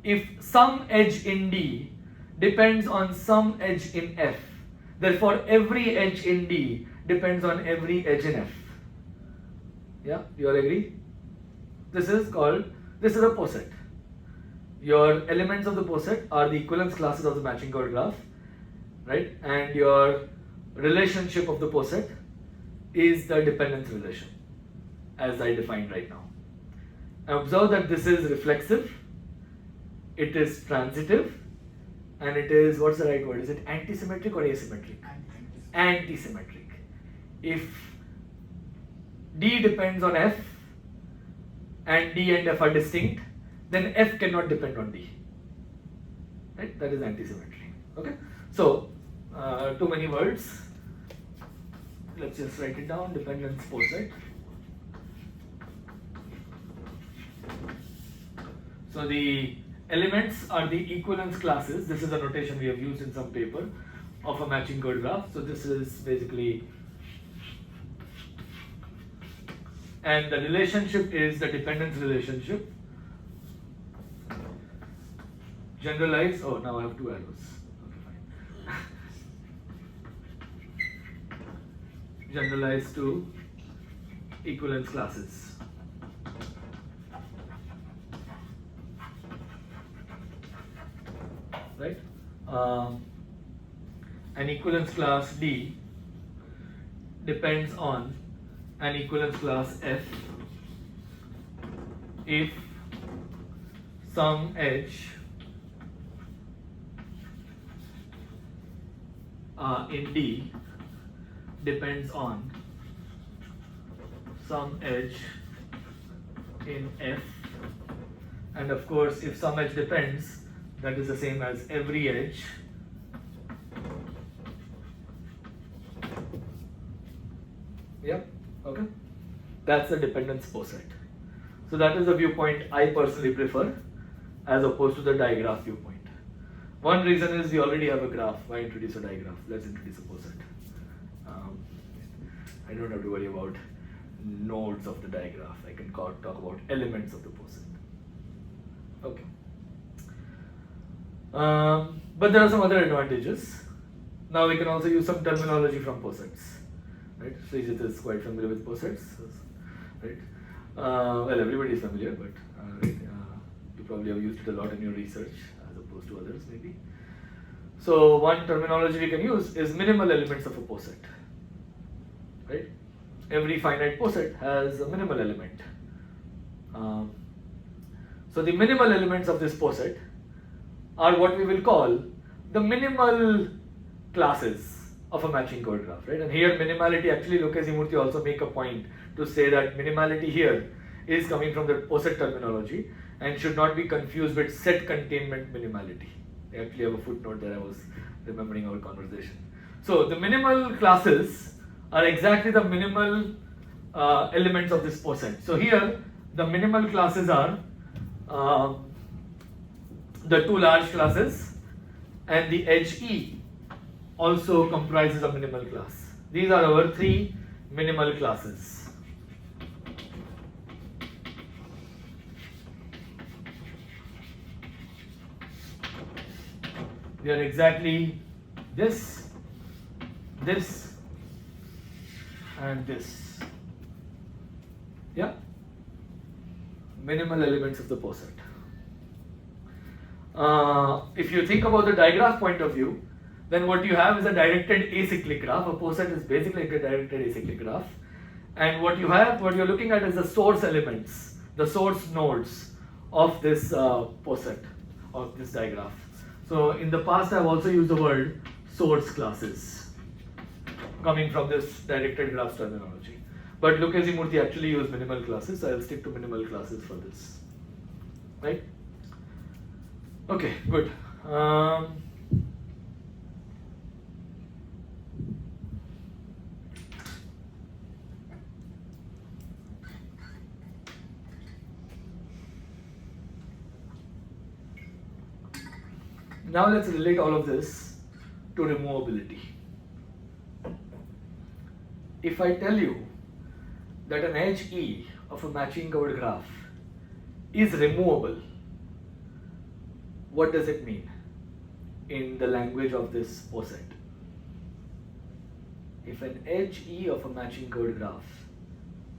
if some edge in D depends on some edge in F. Therefore, every edge in D depends on every edge in F. Yeah, you all agree? This is a poset. Your elements of the poset are the equivalence classes of the matching code graph, right? And your relationship of the poset is the dependence relation, as I defined right now. Now observe that this is reflexive, it is transitive, and it is, what's the right word? Is it antisymmetric or asymmetric? Antisymmetric. If D depends on F and D and F are distinct, then F cannot depend on D. Right? That is antisymmetry. Okay? So, too many words. Let's just write it down. Dependence poset. So the elements are the equivalence classes. This is a notation we have used in some paper of a matching code graph. So this is basically, and the relationship is the dependence relationship. Generalize, oh, now I have two arrows. Okay, fine. Generalize to equivalence classes. Right? An equivalence class D depends on an equivalence class F if some edge in D depends on some edge in F, and of course if some edge depends, that is the same as every edge okay, that's the dependence poset. So that is the viewpoint I personally prefer as opposed to the digraph viewpoint. One reason is we already have a graph. Why introduce a digraph? Let's introduce a poset. I don't have to worry about nodes of the digraph. I can talk about elements of the poset. Okay. But there are some other advantages. Now we can also use some terminology from posets. Right? Srijit is quite familiar with posets, right? Well, everybody is familiar, but right? You probably have used it a lot in your research as opposed to others, maybe. So one terminology we can use is minimal elements of a poset. Right? Every finite poset has a minimal element. So the minimal elements of this poset are what we will call the minimal classes of a matching code graph, right? And here minimality, actually Lokazimurthy also make a point to say that minimality here is coming from the poset terminology and should not be confused with set containment minimality. They actually have a footnote there, I was remembering our conversation. So the minimal classes are exactly the minimal elements of this poset. So here the minimal classes are the two large classes, and the edge E also comprises a minimal class. These are our three minimal classes. They are exactly this, this, and this. Yeah? Minimal elements of the poset. If you think about the digraph point of view, then what you have is a directed acyclic graph. A poset is basically like a directed acyclic graph. And what you're looking at is the source elements, the source nodes of this poset, of this digraph. So in the past, I've also used the word source classes, coming from this directed graph terminology. But Lucchesi Murthy actually used minimal classes, so I'll stick to minimal classes for this. Right? Okay, good. Now let's relate all of this to removability. If I tell you that an edge E of a matching covered graph is removable, what does it mean in the language of this poset? If an edge E of a matching covered graph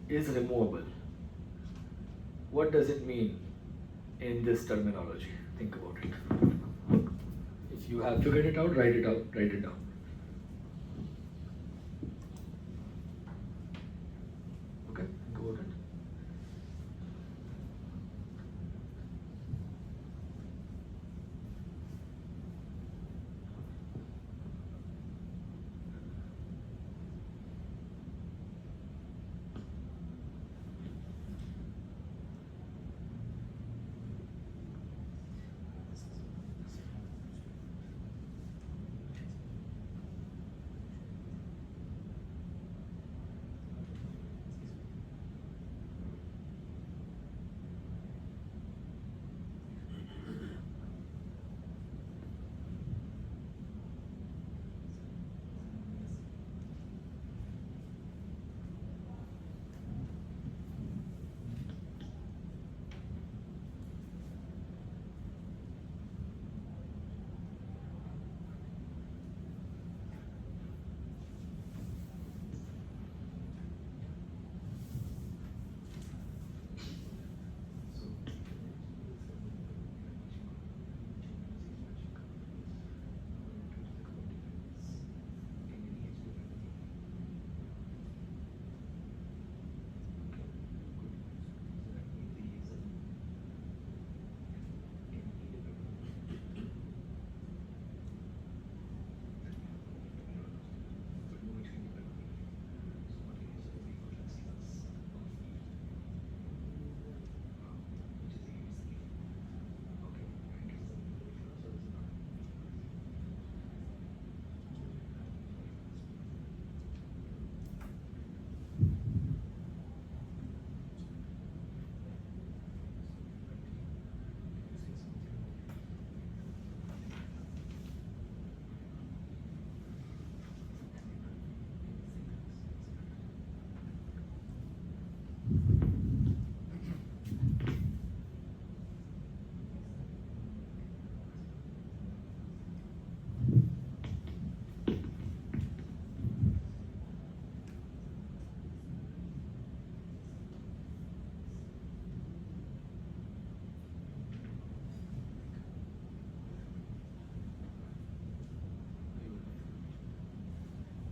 is removable, what does it mean in this terminology? Think about it. If you have figured it out, write it down. Okay, think about it.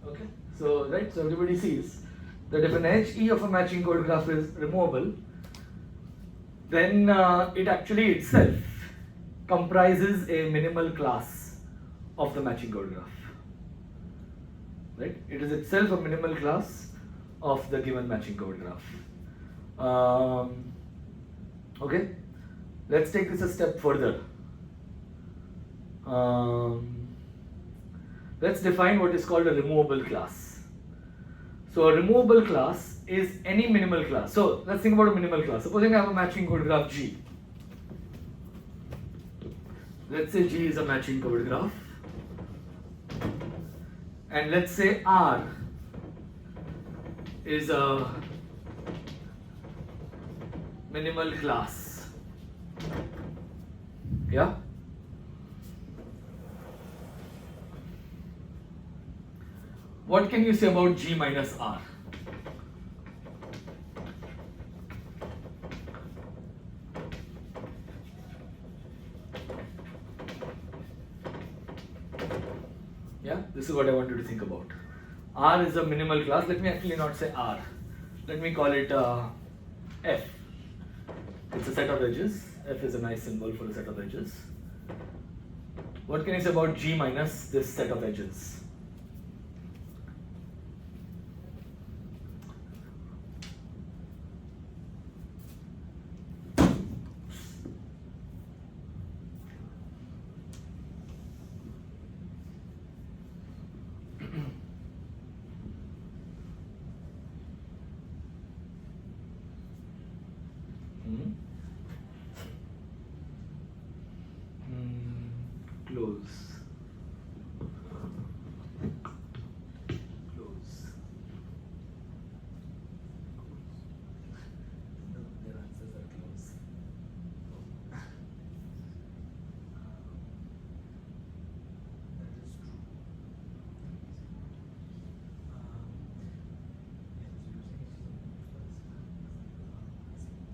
Okay, so everybody sees that if an edge E of a matching code graph is removable, then it actually itself comprises a minimal class of the matching code graph. Right? It is itself a minimal class of the given matching code graph. Okay, let's take this a step further. Let's define what is called a removable class. So a removable class is any minimal class. So let's think about a minimal class. Supposing I have a matching code graph G. let's say G is a matching covered graph, and let's say R is a minimal class. Yeah? What can you say about G minus R? Yeah, this is what I want you to think about. R is a minimal class. Let me actually not say R. Let me call it F. It's a set of edges. F is a nice symbol for a set of edges. What can you say about G minus this set of edges? Close. Close. No, their answers are close. That is true.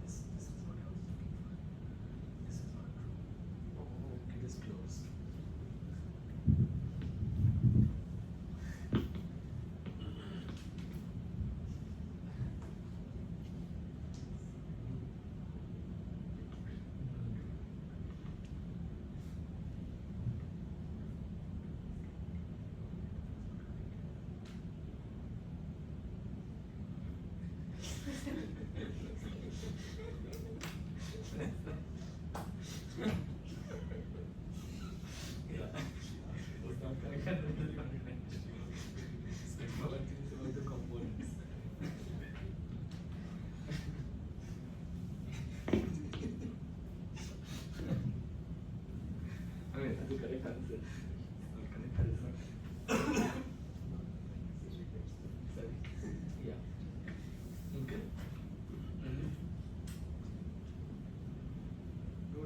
This is what I was looking for. This is not true. Oh, okay, it is close.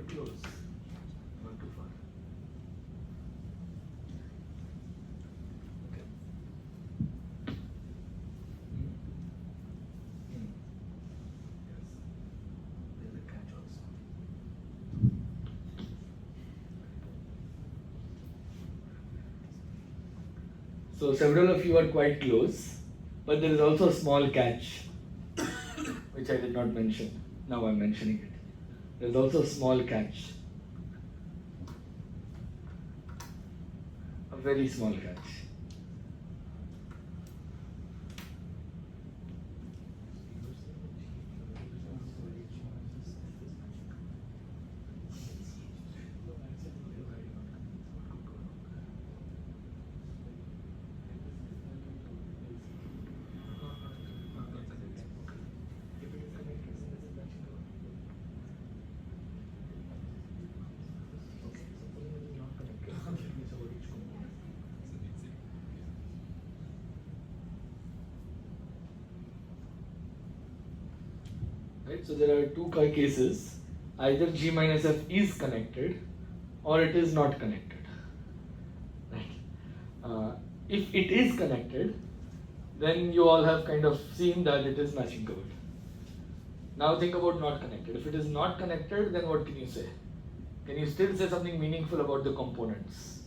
Close, not too far. Okay. Yes. There's a catch also. So several of you are quite close, but there is also a small catch, which I did not mention. Now I'm mentioning it. There's also a small catch. A very small catch. Right? So there are two cases. Either G minus F is connected or it is not connected. Right? If it is connected, then you all have kind of seen that it is matching covered. Now think about not connected. If it is not connected, then what can you say? Can you still say something meaningful about the components?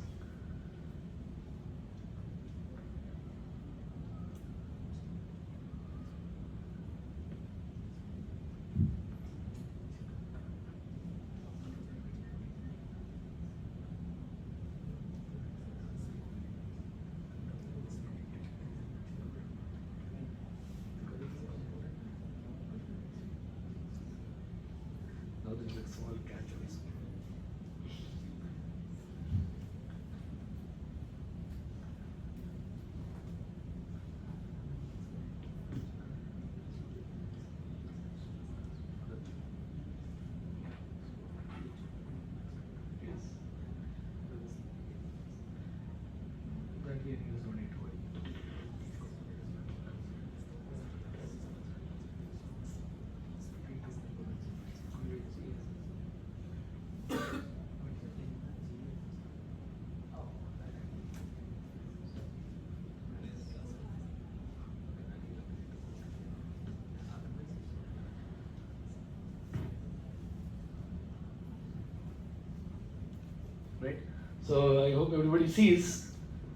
Now there's a small catch also. Right? So I hope everybody sees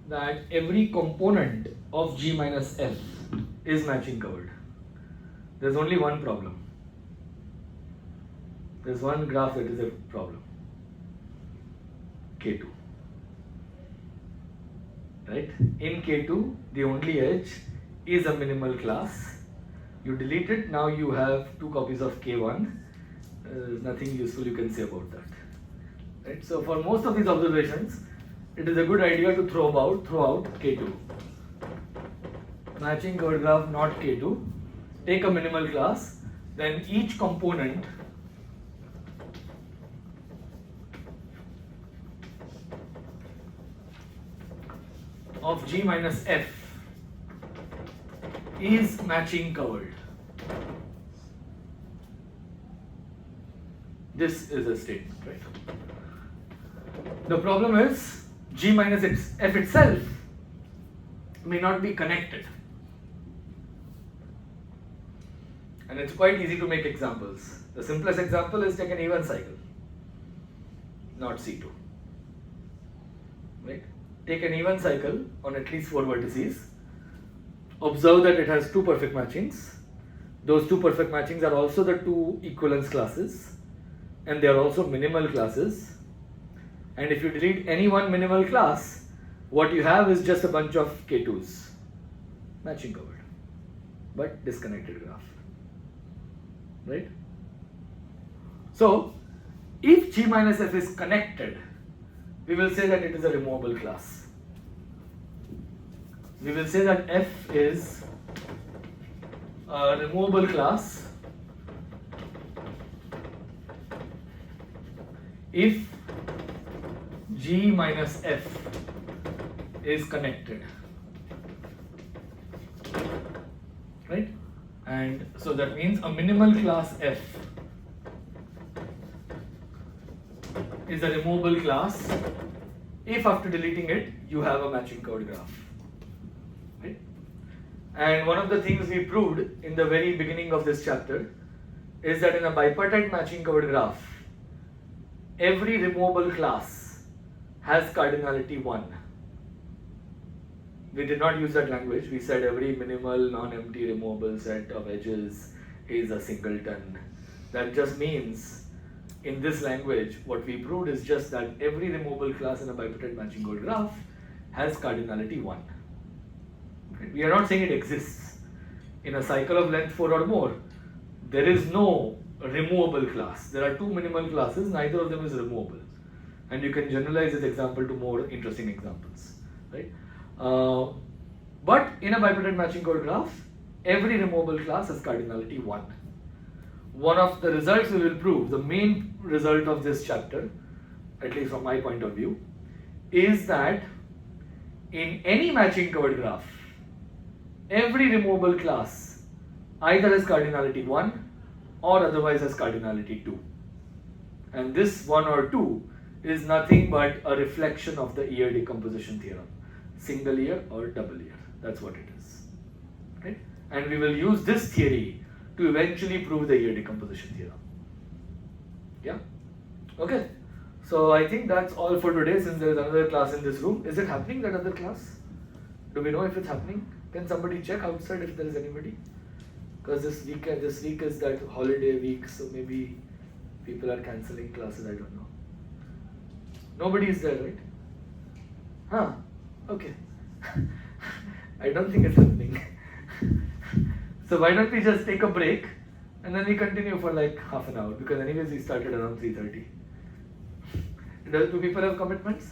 that every component of G minus F is matching covered. There's only one problem. There's one graph that is a problem. K2. Right? In K2, the only edge is a minimal class. You delete it, now you have 2 copies of K1. Nothing useful you can say about that. Right? So for most of these observations, it is a good idea to throw out K2. Matching covered graph not K2. Take a minimal class, then each component of G minus F is matching covered. This is a statement, right? The problem is G minus F itself may not be connected. And it's quite easy to make examples. The simplest example is take an even cycle, not C2. Right? Take an even cycle on at least 4 vertices. Observe that it has 2 perfect matchings. Those 2 perfect matchings are also the 2 equivalence classes, and they are also minimal classes. And if you delete any one minimal class, what you have is just a bunch of K2s, matching covered, but disconnected graph. Right? So, if G minus F is connected, we will say that it is a removable class. We will say that F is a removable class if G minus F is connected. Right? And so that means a minimal class F is a removable class if after deleting it you have a matching covered graph. Right? And one of the things we proved in the very beginning of this chapter is that in a bipartite matching covered graph, every removable class has cardinality 1. We did not use that language. We said every minimal non-empty removable set of edges is a singleton. That just means in this language what we proved is just that every removable class in a bipartite matching covered graph has cardinality 1. Okay? We are not saying it exists. In a cycle of length 4 or more, there is no removable class. There are 2 minimal classes, neither of them is removable. And you can generalize this example to more interesting examples. Right? But in a bipartite matching covered graph, every removable class has cardinality 1. One of the results we will prove, the main result of this chapter, at least from my point of view, is that in any matching covered graph, every removable class either has cardinality 1 or otherwise has cardinality 2. And this 1 or 2 is nothing but a reflection of the ear decomposition theorem. Single ear or double ear. That's what it is. Right? And we will use this theory to eventually prove the ear decomposition theorem. Yeah? Okay. So I think that's all for today since there is another class in this room. Is it happening, that other class? Do we know if it's happening? Can somebody check outside if there is anybody? Because this week is that holiday week, so maybe people are cancelling classes, I don't know. Nobody is there, right? Huh? Okay. I don't think it's happening. So why don't we just take a break and then we continue for like half an hour, because anyways we started around 3:30. Do people have commitments?